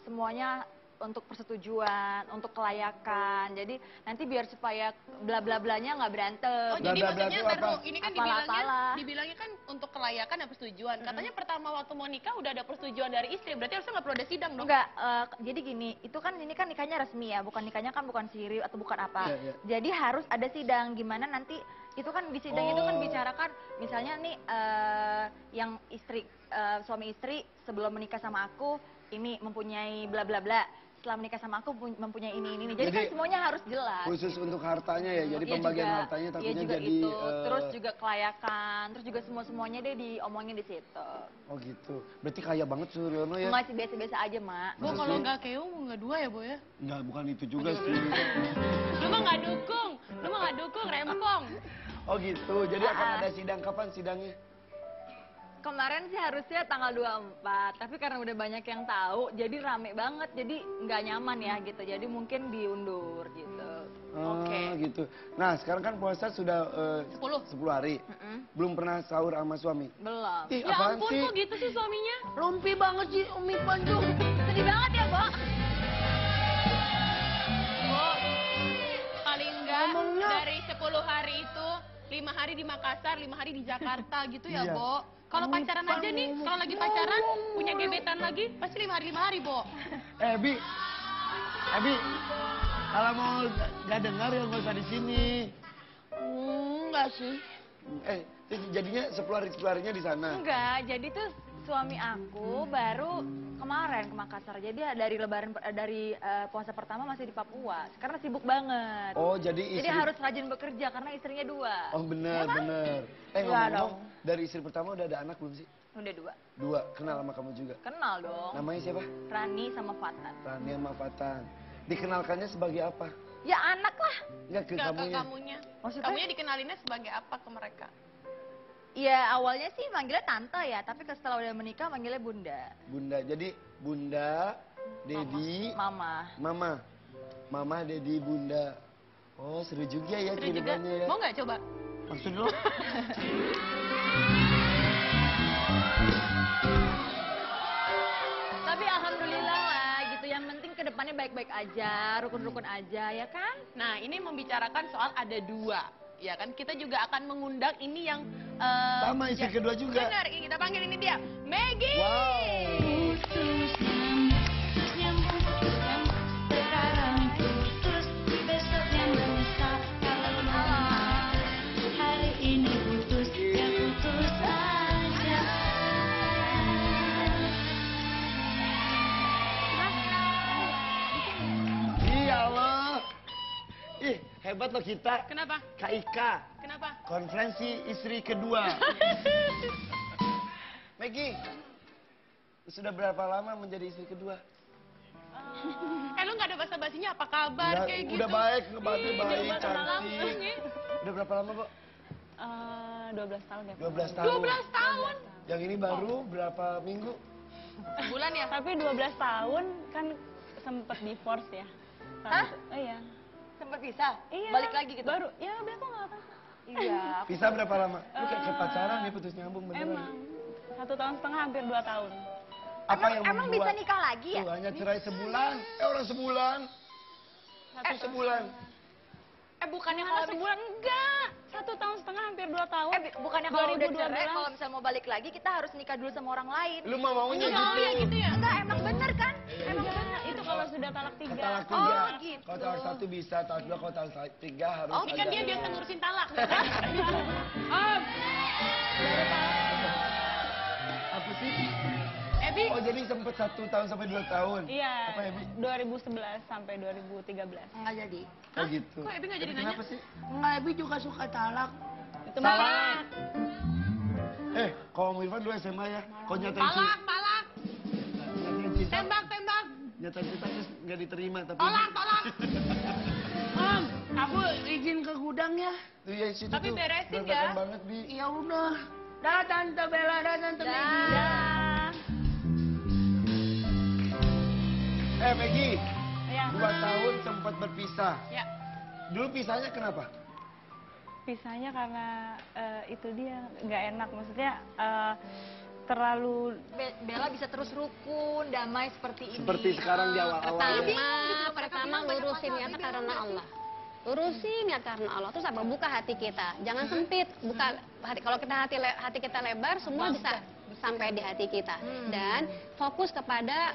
semuanya untuk persetujuan, untuk kelayakan. Jadi nanti biar supaya bla bla blanya nggak berantem. Oh, jadi Bla, bla, bla maksudnya itu baru apa? ini kan Apalah-apalah. dibilangnya kan untuk kelayakan dan persetujuan. Katanya pertama waktu mau nikah udah ada persetujuan dari istri, berarti harusnya nggak perlu ada sidang dong. Enggak, jadi gini, itu kan ini kan nikahnya resmi ya, bukan nikahnya kan bukan siri atau bukan apa. Iya, iya. Jadi harus ada sidang, gimana nanti itu kan di sidang itu kan Oh. bicarakan misalnya nih yang istri suami istri sebelum menikah sama aku ini mempunyai bla bla bla. Setelah menikah sama aku mempunyai ini. Jadi kan Jadi, semuanya harus jelas. Khusus untuk hartanya ya, jadi Iya pembagian juga, hartanya iya takutnya juga jadi... itu. Terus juga kelayakan, terus juga semuanya deh diomongin di situ. Oh gitu, berarti kaya banget Suryono ya? Enggak sih, biasa-biasa aja, Mak. Bo, kalau nggak keo nggak dua ya, Bo ya? Enggak, bukan itu juga sih. Lu mah nggak dukung, rempong. Oh gitu, jadi akan ada sidang, kapan sidangnya? Kemarin sih harusnya tanggal 24, tapi karena udah banyak yang tahu, jadi rame banget, jadi nggak nyaman ya gitu. Jadi mungkin diundur gitu. Oh, Oke. gitu. Nah, sekarang kan puasa sudah 10 hari. Belum pernah sahur sama suami. Belum. Ih, Ya apaan ampun, sih? kok gitu sih suaminya? Rumpi banget sih Umi Panjung. Sedih banget ya, Bo. Bo, paling enggak Ngomongnya. dari 10 hari itu 5 hari di Makassar, 5 hari di Jakarta gitu ya, Iya. Bo. Kalau pacaran aja nih, kalau lagi pacaran, punya gebetan lagi, pasti 5 hari, Bo. Bi. Kalau mau nggak dengar ya nggak usah di sini. Enggak sih. Terus jadinya 10 harinya di sana. Enggak, jadi tuh suami aku baru kemarin ke Makassar. Jadi dari puasa pertama masih di Papua. Karena sibuk banget. Oh, jadi istri... Jadi harus rajin bekerja karena istrinya 2. Oh, benar, benar. Iya Ngomong-ngomong, dong. dari istri pertama udah ada anak belum sih? Udah 2. 2, kenal sama kamu juga. Kenal dong. Namanya siapa? Rani sama Fatan. Rani sama Fatan. Dikenalkannya sebagai apa? Ya anak lah. Enggak ke Ke kamunya. kamunya. Maksudnya? Kamunya dikenalinnya sebagai apa ke mereka? Ya awalnya sih manggilnya tante ya, tapi setelah udah menikah manggilnya bunda. Bunda. Jadi Bunda, Dedi, Mama. Mama. Mama, Dedi, Bunda. Oh, seru juga ya Seru juga. kehidupannya ya. Mau nggak coba? Maksud lo? Tapi alhamdulillah lah gitu, yang penting kedepannya baik-baik aja, rukun-rukun aja ya kan? Nah, ini membicarakan soal ada 2. Ya kan, kita juga akan mengundang ini yang... Sama istri kedua juga. Benar, ini kita panggil ini dia, Maggie. Wow. Iya Allah. Ih, hebat loh kita. Kenapa? KIK, Kenapa? konferensi istri kedua. Maggie, sudah berapa lama menjadi istri kedua? Lu nggak ada basa-basinya apa kabar Nggak, kayak gitu? udah baik, ngebantu Ih, baik, udah cantik. langsung ya. Udah berapa lama kok? 12 tahun ya. 12 tahun. 12 tahun. Yang ini baru berapa minggu? Sebulan ya? Tapi 12 tahun kan sempet divorce ya. Hah? Oh iya. Sempet bisa? Iya. Balik lagi gitu? Baru, ya udah kok nggak apa-apa. Iya. Bisa berapa lama? Lu kayak pacaran ya putus nyambung beneran. Emang 1 tahun setengah hampir 2 tahun. Apa yang Emang bisa membuat nikah lagi ya? tuh hanya cerai sebulan? Orang sebulan. Sebulan. Bukannya Malah kalau sebulan enggak. 1 tahun setengah hampir 2 tahun. bukannya kalau udah 2012. cerai, kalau misalnya mau balik lagi, kita harus nikah dulu sama orang lain. Lu maunya Oh, gitu ya? Enggak, emang bener kan? Emang Iya, bener. itu kalau sudah talak 3. Talak Oh, 3. gitu. Kalau talak 1 bisa, talak 2, kalau talak 3 harus Ini kan ada. dia biasa ngurusin talak. Apa sih? Ebi, Oh jadi sempet 1 tahun sampai 2 tahun. Iya. Apa Ebi? 2011 sampai 2013. Enggak jadi. Oh gitu. kok Ebi nggak jadi nanya? Kenapa sih? Enggak, Ebi juga suka talak. Itu mah Kalau Om Irfan dulu SMA ya, kalau nyatain Palak, palak, cinta, tembak, tembak, nyatain cinta terus nggak diterima tapi. tolak, tolak. Om, aku izin ke gudang ya. Tuh ya situ Tapi tuh, beresin berantakan ya. banget Bi. Ya udah. Dah Tante Bella, dah Tante Maggie. Dah. Maggie, Ya. 2 tahun sempat berpisah. Ya. Dulu pisahnya kenapa? Pisahnya karena itu dia nggak enak, maksudnya terlalu Bella bisa terus rukun, damai seperti ini. Seperti sekarang di awal-awal. Pertama lurusin niatnya karena Allah. Lurusin niat karena Allah. Terus apa? Buka hati kita. Jangan sempit. Buka hati. Kalau kita hati kita lebar, semua bisa sampai di hati kita. Dan fokus kepada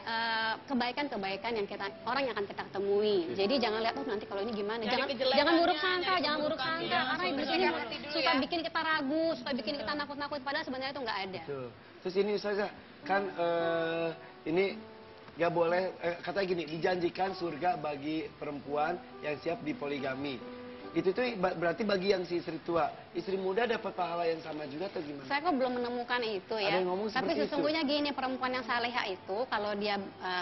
kebaikan-kebaikan yang orang yang akan kita temui. Jadi jangan lihat nanti kalau ini gimana. Jangan buruk sangka, jangan buruk sangka. Karena iblis ini suka bikin kita ragu, suka bikin kita nakut-nakut. Padahal sebenarnya itu nggak ada. Betul. Terus ini Ustazah, kan ini nggak boleh, katanya gini, dijanjikan surga bagi perempuan yang siap dipoligami. Itu tuh berarti bagi yang si istri tua. Istri muda dapat pahala yang sama juga atau gimana? Saya kok belum menemukan itu ya. Ada yang ngomong Tapi seperti sesungguhnya gini, perempuan yang salehah itu kalau dia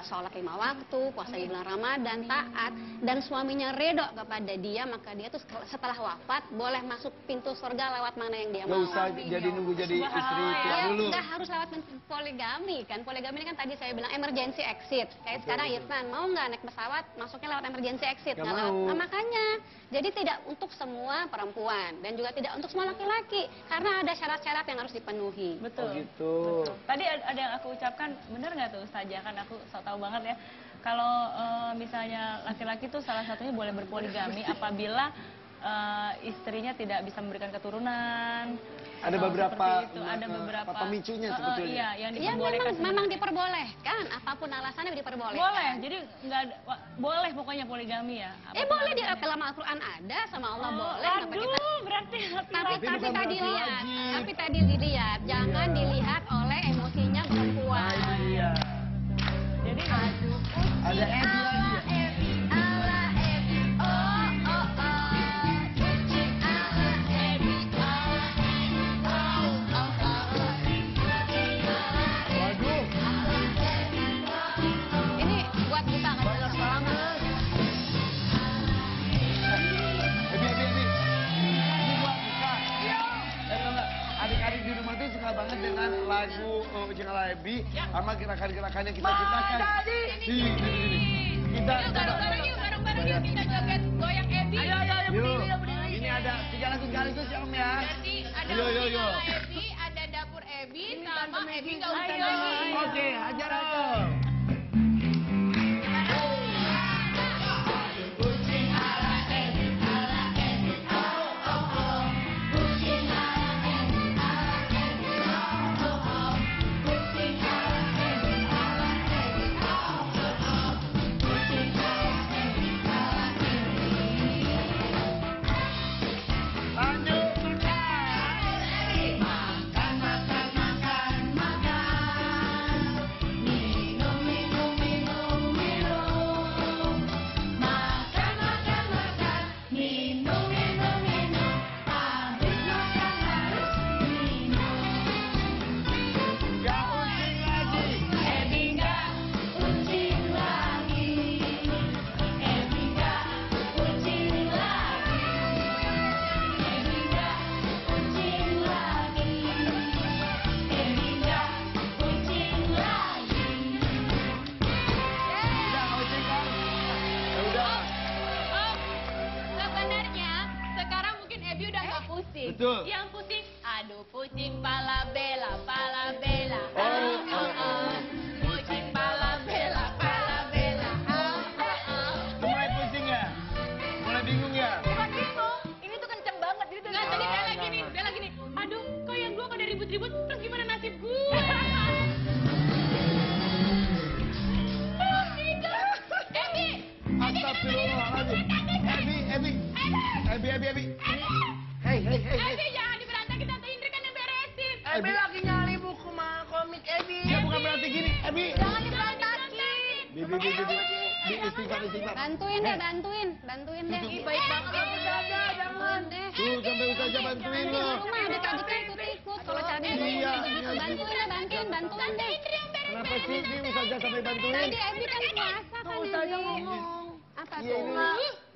sholat 5 waktu, puasa di bulan Ramadan, taat, dan suaminya ridho kepada dia, maka dia tuh setelah wafat boleh masuk pintu surga lewat mana yang dia Nggak mau. usah jadi nunggu jadi istri tua Ya, dulu. nggak harus lewat poligami kan. Poligami ini kan tadi saya bilang emergency exit. Kayak sekarang Irfan, mau nggak naik pesawat masuknya lewat emergency exit? Nggak Nggak mau. lewat. Nah, makanya, jadi tidak untuk semua perempuan dan juga tidak untuk semua laki-laki karena ada syarat-syarat yang harus dipenuhi. betul. Oh gitu. Tadi ada yang aku ucapkan, bener nggak tuh Ustazah? Kan aku so tahu banget ya. Kalau misalnya laki-laki tuh salah satunya boleh berpoligami apabila istrinya tidak bisa memberikan keturunan. Ada atau beberapa, seperti itu. Ada beberapa pemicunya sebetulnya. Iya, yang Ya diperbolehkan. memang diperbolehkan, apapun alasannya diperbolehkan. Boleh, jadi nggak ada, boleh pokoknya poligami ya. Boleh di dalam Al-Quran ada, sama Allah boleh. kenapa Aduh, kita berarti Tapi bukan tadi berarti lihat, wajib. tapi tadi dilihat, jangan dilihat oleh emosinya perempuan. Iya. jadi Ada Ebi lagi ya. Waduh, Ini buat buka nggak banyak banget. Ebi. Ini buat buka. Tahu nggak, adik-adik di rumah tuh suka banget dengan lagu Ujung Ala Ebi sama gerakan-gerakan yang kita ciptakan. Sini. Kita Yuk, bareng-bareng yuk, kita joget goyang Ebi. Yuk, ini ada 3 lagu sekaligus ya Om ya. Jadi ada Yo. Ujung Ebi, ada dapur Ebi, sama Ebi nggak usah Ayo. lagi. Oke, ajar Om. Lanjut berkas. Gak ucing lagi. Udah gak ucing kan? Ya udah. Sebenarnya sekarang mungkin Ebi udah nggak pusing. Betul. Yang pusing, aduh pusing pala bela, pala bela. Pusing pala bela, pala bela. Mulai pusing ya? Mulai bingung ya? Bukan bingung. ribut, terus gimana nasib gue? Astagfirullahaladzim. Ebi. Hei. Ebi, jangan diberantakin, Tante Indri kan yang beresin. Ebi lagi nyari buku komik Ebi. Ya bukan berarti gini, Ebi. Jangan diberantakin. Bi, istighfar. Bantuin deh. Ih, baik banget kamu Saja, jangan. Deh. Tuh, sampai Ustazah bantuin Di loh. rumah adik-adiknya ikut-ikut. Kalau cari Iya. begitu, bantuin deh. Kenapa sih ini Ustazah sampai bantuin? Tadi Ebi kan puasa kan Ustazah ini. ngomong. Apa Iya, tuh? ini.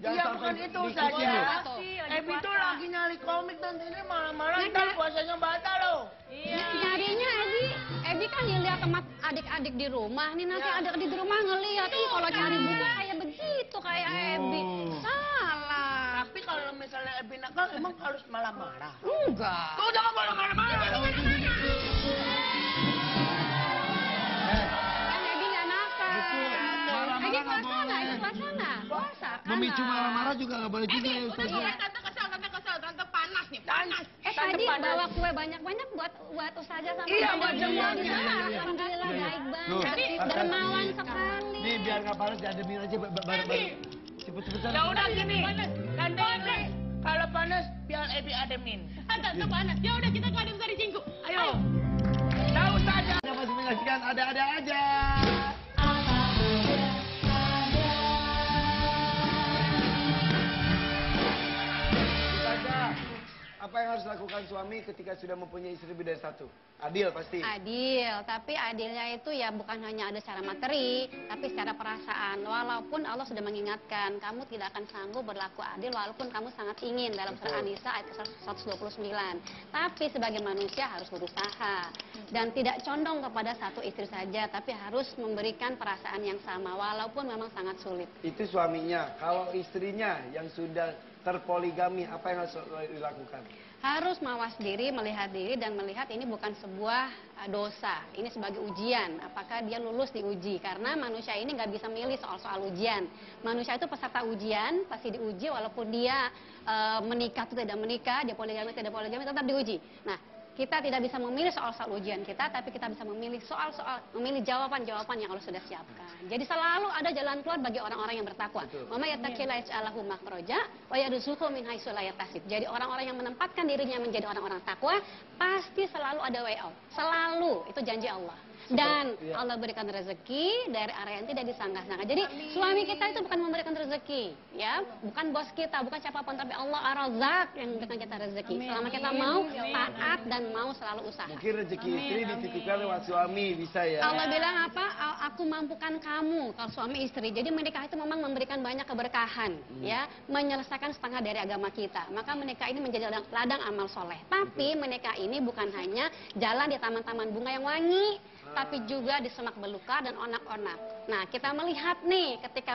Jangan Iya sampai bukan itu dikit saja. ini. Ebi tuh lagi nyari komik dan ini malam-malam ntar puasanya batal loh. Nyarinya Ebi kan dilihat sama adik-adik di rumah. Nih nanti adik-adik di rumah ngeliat. Ih kalau cari buku kayak begitu kayak Ebi. Salah. Tapi kalau misalnya Ebi nakal emang harus malah marah. Enggak. Tuh jangan marah-marah. Kan Ebi nggak nakal. Marah-marah Ebi nggak puasa nggak? boleh. Ebi puasa nggak? Puasa kan? Memicu marah-marah juga nggak boleh juga ya Udah Ustazah. mulai Tante kesel, Tante panas nih, panas. Tadi bawa kue banyak-banyak buat Ustazah sama Iya, Bunda buat semua semua. di sana. Iya. Alhamdulillah Iya. baik Loh, banget. Dermawan sekali. Nih biar nggak panas diademin aja bareng-bareng. Cepet-cepetan. Ya udah gini. Tante Indri, kalau panas biar Ebi ademin. Tante panas. Ya udah kita ngadem Sari Cinggu. Ayo. Tahu saja. Anda masih menyaksikan ada-ada aja. Ustazah, apa yang harus dilakukan suami ketika sudah mempunyai istri lebih dari satu? Adil pasti. Adil, tapi adilnya itu ya bukan hanya ada secara materi, tapi secara perasaan. Walaupun Allah sudah mengingatkan, kamu tidak akan sanggup berlaku adil walaupun kamu sangat ingin dalam surah An-Nisa ayat 129. Tapi sebagai manusia harus berusaha dan tidak condong kepada satu istri saja, tapi harus memberikan perasaan yang sama walaupun memang sangat sulit. Itu suaminya. Kalau istrinya yang sudah terpoligami, apa yang harus dilakukan? Harus mawas diri, melihat diri dan melihat ini bukan sebuah dosa. Ini sebagai ujian. Apakah dia lulus di uji? Karena manusia ini nggak bisa milih soal-soal ujian. Manusia itu peserta ujian, pasti diuji walaupun dia menikah atau tidak menikah, dia poligami tidak poligami, tetap diuji. Nah, kita tidak bisa memilih soal-soal ujian kita, tapi kita bisa memilih memilih jawaban-jawaban yang Allah sudah siapkan. Jadi selalu ada jalan keluar bagi orang-orang yang bertakwa. Wa may yattaqilla yaj'al lahu makhraja wa yarzuqhu min haitsu la yahtasib. Jadi orang-orang yang menempatkan dirinya menjadi orang-orang takwa, pasti selalu ada way out. Selalu, itu janji Allah. Dan Allah berikan rezeki dari arah yang tidak disangka-sangka. Jadi suami kita itu bukan memberikan rezeki, ya, bukan bos kita, bukan siapapun, tapi Allah Ar-Razzaq yang memberikan kita rezeki. Selama kita mau taat dan mau selalu usaha. Mungkin rezeki istri dititipkan lewat suami, bisa ya? Allah bilang apa? Aku mampukan kamu kalau suami istri. Jadi menikah itu memang memberikan banyak keberkahan, ya, menyelesaikan setengah dari agama kita. Maka menikah ini menjadi ladang amal soleh. Tapi menikah ini bukan hanya jalan di taman-taman bunga yang wangi, tapi juga di semak belukar dan onak-onak. Nah, kita melihat nih ketika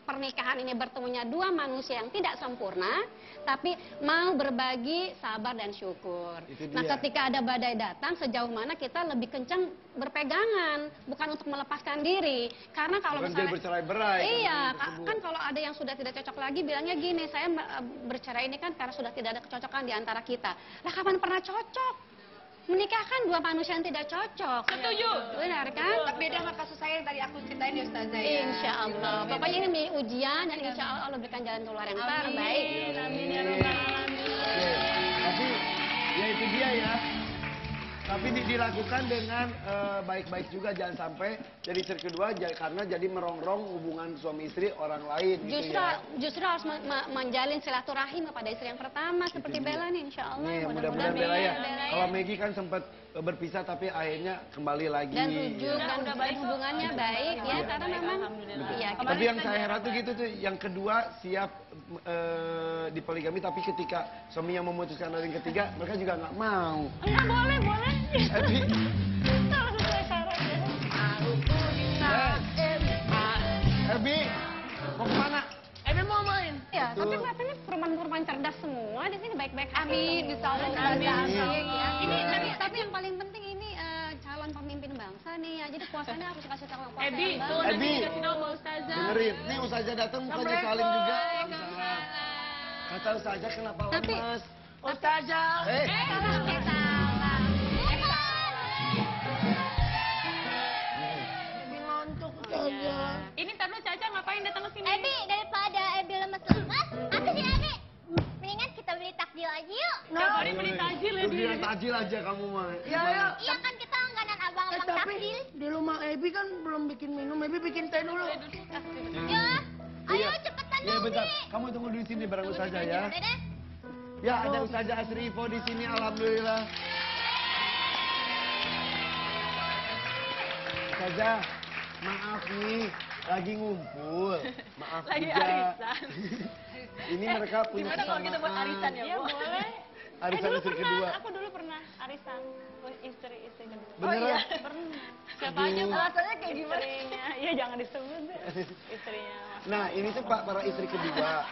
pernikahan ini bertemunya dua manusia yang tidak sempurna, tapi mau berbagi sabar dan syukur. Nah, ketika ada badai datang, sejauh mana kita lebih kencang berpegangan, bukan untuk melepaskan diri. Karena kalau misalnya bercerai-berai. Iya, kan kalau ada yang sudah tidak cocok lagi, bilangnya gini, saya bercerai ini kan karena sudah tidak ada kecocokan di antara kita. Lah, kapan pernah cocok? Menikahkan dua manusia yang tidak cocok. Setuju. Benar kan? Beda sama kasus saya yang tadi aku ceritain ya Ustazah ya. Insya Allah. Pokoknya ini ujian dan insya Allah Allah berikan jalan keluar yang terbaik. Amin ya rabbal alamin. Tapi ya itu dia ya. Tapi dilakukan dengan baik-baik juga, jangan sampai jadi istri kedua karena jadi merongrong hubungan suami istri orang lain. Justru harus menjalin silaturahim kepada istri yang pertama seperti Bella nih, insya Allah. Nih, mudah-mudahan Bella ya. Kalau Maggie kan sempat berpisah tapi akhirnya kembali lagi. Dan rujuk dan hubungannya baik ya, karena memang ya, tapi yang saya heran tuh gitu tuh, yang kedua siap dipoligami tapi ketika suaminya memutuskan dari yang ketiga mereka juga nggak mau. Enggak, boleh. Ebi, mau kemana? Ebi mau main. Ya, tapi katanya perempuan-perempuan cerdas semua di sini baik-baik. Amin, insya Allah Amin. ya. Ini tapi yang paling penting ini calon pemimpin bangsa nih ya. Jadi puasanya harus kasih tahu puasa Ebi, yang tuh baik. nanti dikasih tahu sama Ustazah. Dengerin, nih Ustazah datang mukanya salim juga. Kata Ustazah kenapa lemas? Ustazah. Salam. giliran takjil aja kamu mah. Ya, ya. Iya kan kita langganan abang-abang Tapi takjil. di rumah Ebi kan belum bikin minum. Ebi bikin teh dulu. Ya, ayo cepetan Ya dong, bentar, Bi. kamu tunggu di sini bareng Ustazah ya. Udah deh. Ya ada Ustazah Asri Ivo di sini, alhamdulillah. Ustazah, maaf nih, lagi ngumpul. Maaf Lagi juga. arisan. Ini mereka punya Gimana kalau kita buat arisan ya, Iya Bu? boleh. Arisan dulu istri pernah, kedua. aku dulu pernah arisan istri kedua. Beneran? Pernah. Siapa aja alasannya kayak gimana? Istrinya, iya jangan disebut deh. Istrinya. Nah ini tuh Pak, para istri kedua.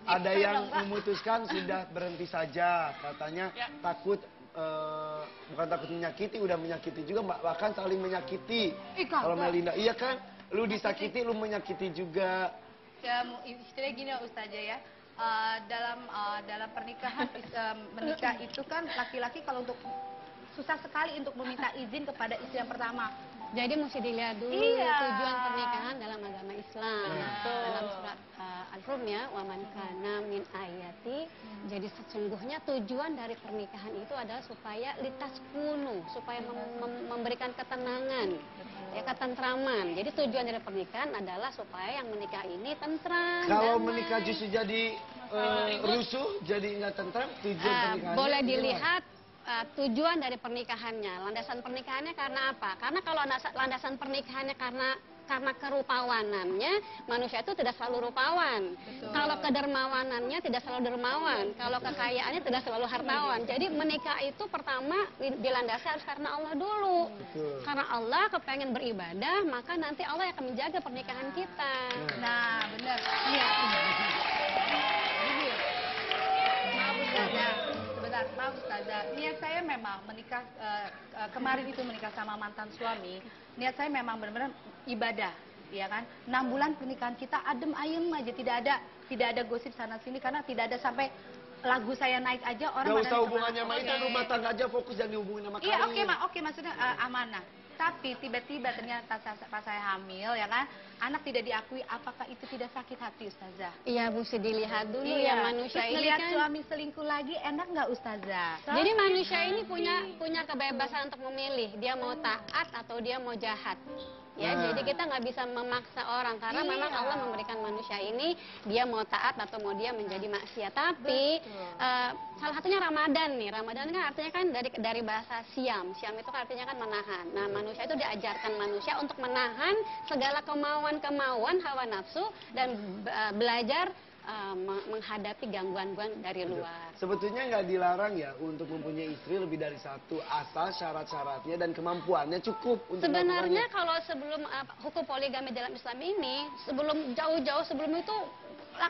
Ada yang memutuskan sudah berhenti saja. Katanya takut, bukan takut menyakiti, udah menyakiti juga, bahkan saling menyakiti. Kalau Melinda, iya kan? Lu disakiti, lu menyakiti juga. Ya, istilahnya gini Ustazah ya. Dalam pernikahan menikah itu kan laki-laki kalau untuk susah sekali untuk meminta izin kepada istri yang pertama. Jadi mesti dilihat dulu Iya. tujuan pernikahan dalam agama Islam. Dalam surat Al-Rum ya, wa man kana min ayati. Jadi sesungguhnya tujuan dari pernikahan itu adalah supaya litaskunu, supaya memberikan ketenangan, ya ketentraman. Jadi tujuan dari pernikahan adalah supaya yang menikah ini tentram. Kalau damai. menikah justru jadi rusuh, jadi nggak tentram, tujuan pernikahannya. Boleh gimana? dilihat tujuan dari pernikahannya, landasan pernikahannya karena apa? Karena kalau landasan pernikahannya karena kerupawanannya, manusia itu tidak selalu rupawan. Kalau kedermawanannya tidak selalu dermawan. Kalau kekayaannya tidak selalu hartawan. Jadi menikah itu pertama dilandasi harus karena Allah dulu. Betul. Karena Allah kepengen beribadah, maka nanti Allah akan menjaga pernikahan kita. Nah, benar. Iya. Maaf Ustazah, sebentar, maaf Ustazah. Niat saya memang menikah, kemarin itu menikah sama mantan suami. Niat saya memang benar-benar ibadah, ya kan? 6 bulan pernikahan kita adem ayem aja, tidak ada gosip sana sini karena tidak ada sampai lagu saya naik aja orang Gak pada usah kemana. hubungannya sama itu, rumah tangga aja fokus, jangan dihubungin sama Iya, karir. oke maksudnya amanah. Tapi tiba-tiba ternyata pas saya hamil, ya kan, anak tidak diakui, apakah itu tidak sakit hati Ustazah? Iya, mesti dilihat dulu ya manusia Terus ini ngelihat kan. suami selingkuh lagi, enak nggak Ustazah? Jadi manusia ini punya kebebasan untuk memilih dia mau taat atau dia mau jahat. Ya, Nah. jadi kita nggak bisa memaksa orang karena memang Allah memberikan manusia ini dia mau taat atau mau dia menjadi maksiat. Tapi salah satunya Ramadan nih. Ramadan kan artinya kan dari bahasa siam. Siam itu kan artinya kan menahan. Nah, manusia itu diajarkan manusia untuk menahan segala kemauan-kemauan hawa nafsu dan belajar menghadapi gangguan-gangguan dari luar. Sebetulnya nggak dilarang ya untuk mempunyai istri lebih dari satu, asal syarat-syaratnya dan kemampuannya cukup untuk Sebenarnya melakukannya. kalau sebelum hukum poligami dalam Islam ini, sebelum jauh-jauh sebelum itu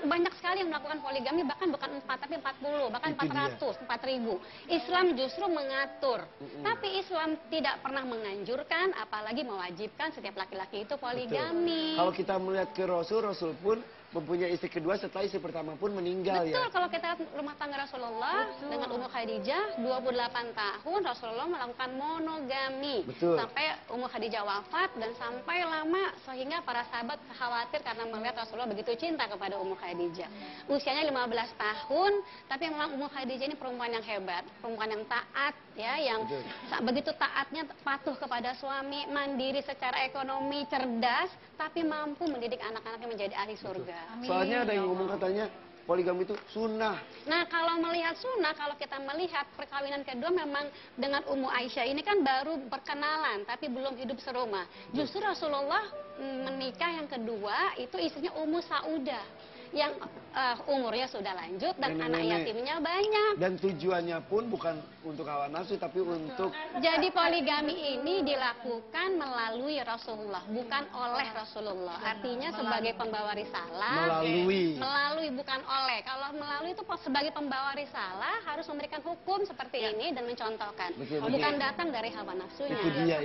banyak sekali yang melakukan poligami, bahkan bukan 4 tapi 40, bahkan Itu 400, 4000. Islam justru mengatur. Tapi Islam tidak pernah menganjurkan apalagi mewajibkan setiap laki-laki itu poligami. Kalau kita melihat ke Rasul pun mempunyai istri kedua setelah istri pertama pun meninggal Betul, ya. kalau kita lihat rumah tangga Rasulullah dengan Ummu Khadijah 28 tahun Rasulullah melakukan monogami. Betul. Sampai Ummu Khadijah wafat dan sampai lama sehingga para sahabat khawatir karena melihat Rasulullah begitu cinta kepada Ummu Khadijah. Usianya 15 tahun, tapi memang Ummu Khadijah ini perempuan yang hebat, perempuan yang taat ya, yang begitu taatnya patuh kepada suami, mandiri secara ekonomi, cerdas, tapi mampu mendidik anak-anaknya menjadi ahli surga. Soalnya ada yang ngomong katanya poligami itu sunnah. Nah, kalau melihat sunnah, kalau kita melihat perkawinan kedua memang dengan Ummu Aisyah ini kan baru berkenalan, tapi belum hidup serumah. Justru Rasulullah menikah yang kedua itu istrinya Ummu Saudah yang umurnya sudah lanjut dan anak yatimnya banyak. Dan tujuannya pun bukan untuk hawa nafsu, tapi untuk... Jadi poligami ini dilakukan melalui Rasulullah, bukan oleh Rasulullah. Artinya sebagai pembawa risalah. Melalui bukan oleh. Kalau melalui itu sebagai pembawa risalah harus memberikan hukum seperti ini dan mencontohkan. Bukan datang dari hawa nafsunya. Itu dia.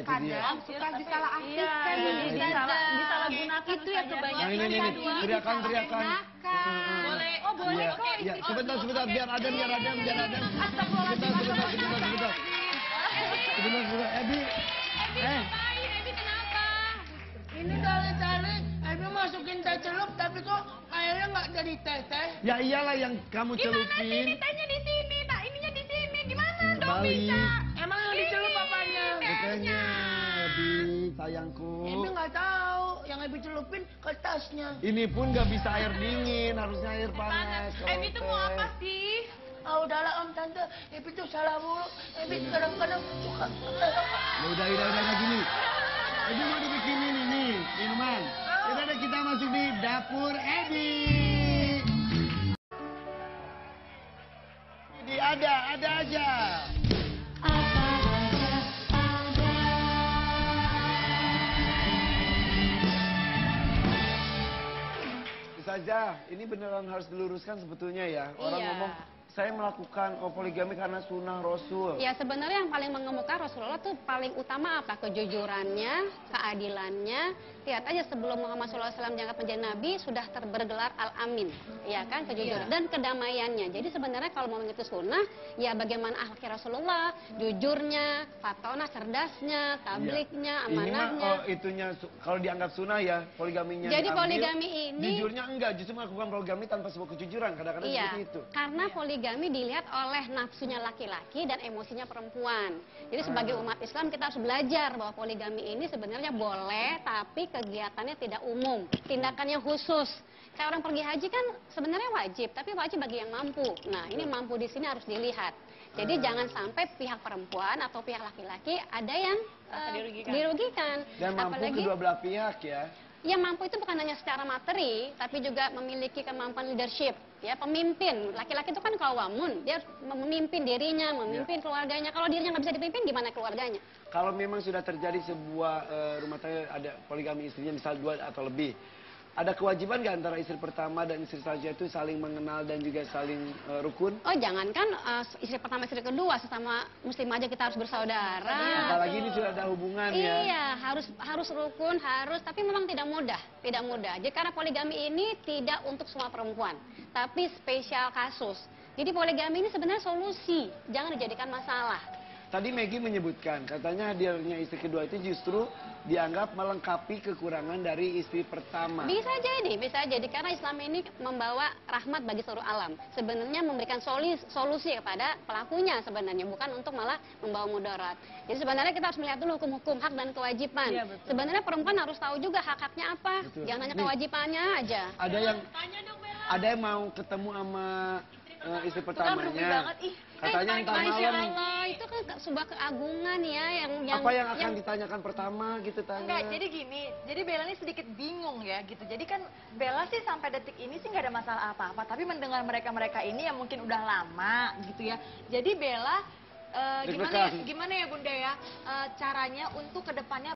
Suka disalah Iya, jadi disalahgunakan Itu ya kebanyakan. Nah, ini teriakan. Boleh. Oh, boleh. Iya, Oke. iya. Sebentar, biar Adam. Sebentar. Ebi. Ngapain? Ebi kenapa? Ini dari Ebi masukin teh celup tapi kok kayaknya nggak jadi teh. Ya iyalah yang kamu Gimana sih? celupin. Ini tehnya di sini, tak ininya di sini. Gimana dong? sekali. Emang yang dicelup apanya? Betenya, Ebi, sayangku. Ebi nggak tahu. Yang Ebi celupin ke tasnya. Ini pun nggak bisa air dingin, harusnya air panas. Ebi tuh mau apa sih? Ah udahlah Om Tante, Ebi tuh salah mulu. Ebi kadang-kadang suka. Udah gini. Ebi mau dibikinin ini minuman. Udah kita masuk di dapur Ebi. Ini ada aja. Saja, ini beneran harus diluruskan sebetulnya ya. Orang Iya. ngomong saya melakukan poligami karena sunnah Rasul. Ya sebenarnya yang paling mengemuka Rasulullah tuh paling utama apa? Kejujurannya, keadilannya. Lihat aja sebelum Muhammad SAW diangkat menjadi Nabi sudah bergelar Al-Amin, ya kan kejujuran dan kedamaiannya. Jadi sebenarnya kalau mau mengikuti sunnah, ya bagaimana akhlak Rasulullah, jujurnya, fatona, cerdasnya, tabliknya, Ini mah amanahnya. itunya kalau dianggap sunnah ya poligaminya. Jadi diambil, poligami ini jujurnya enggak, justru melakukan poligami tanpa sebuah kejujuran kadang-kadang iya, seperti itu. karena poligami dilihat oleh nafsunya laki-laki dan emosinya perempuan. Jadi sebagai umat Islam kita harus belajar bahwa poligami ini sebenarnya boleh, tapi kegiatannya tidak umum, tindakannya khusus. Kayak orang pergi haji kan sebenarnya wajib, tapi wajib bagi yang mampu. Nah ini mampu di sini harus dilihat. Jadi jangan sampai pihak perempuan atau pihak laki-laki ada yang dirugikan. Dan mampu Apalagi, kedua belah pihak ya. ya mampu itu bukan hanya secara materi, tapi juga memiliki kemampuan leadership. Ya pemimpin, laki-laki itu kan kawamun, dia memimpin dirinya, memimpin keluarganya. Kalau dirinya nggak bisa dipimpin, gimana keluarganya? Kalau memang sudah terjadi sebuah rumah tangga ada poligami istrinya misal 2 atau lebih, ada kewajiban nggak antara istri pertama dan istri selanjutnya itu saling mengenal dan juga saling rukun? Oh jangankan istri pertama, istri kedua, sesama muslim aja kita harus bersaudara. Apalagi ini sudah ada hubungan ya. Iya, harus rukun, harus, tapi memang tidak mudah. Jadi karena poligami ini tidak untuk semua perempuan, tapi spesial kasus. Jadi poligami ini sebenarnya solusi, jangan dijadikan masalah. Tadi Maggie menyebutkan, katanya hadirnya istri kedua itu justru dianggap melengkapi kekurangan dari istri pertama. Bisa jadi karena Islam ini membawa rahmat bagi seluruh alam. Sebenarnya memberikan solusi kepada pelakunya sebenarnya, bukan untuk malah membawa mudarat. Jadi sebenarnya kita harus melihat dulu hukum-hukum hak dan kewajiban. Iya, betul. Sebenarnya perempuan harus tahu juga hak-haknya apa, Betul. jangan hanya Nih. kewajibannya aja. Ada yang mau ketemu sama istri pertamanya. banget, ih. Katanya ntar Masya malam. Allah, itu kan sebuah keagungan ya Apa yang akan ditanyakan pertama gitu tanya. Enggak, jadi gini, jadi Bella ini sedikit bingung ya gitu. Jadi kan Bella sih sampai detik ini sih nggak ada masalah apa-apa. Tapi mendengar mereka ini yang mungkin udah lama gitu ya. Jadi Bella gimana ya Bunda ya caranya untuk kedepannya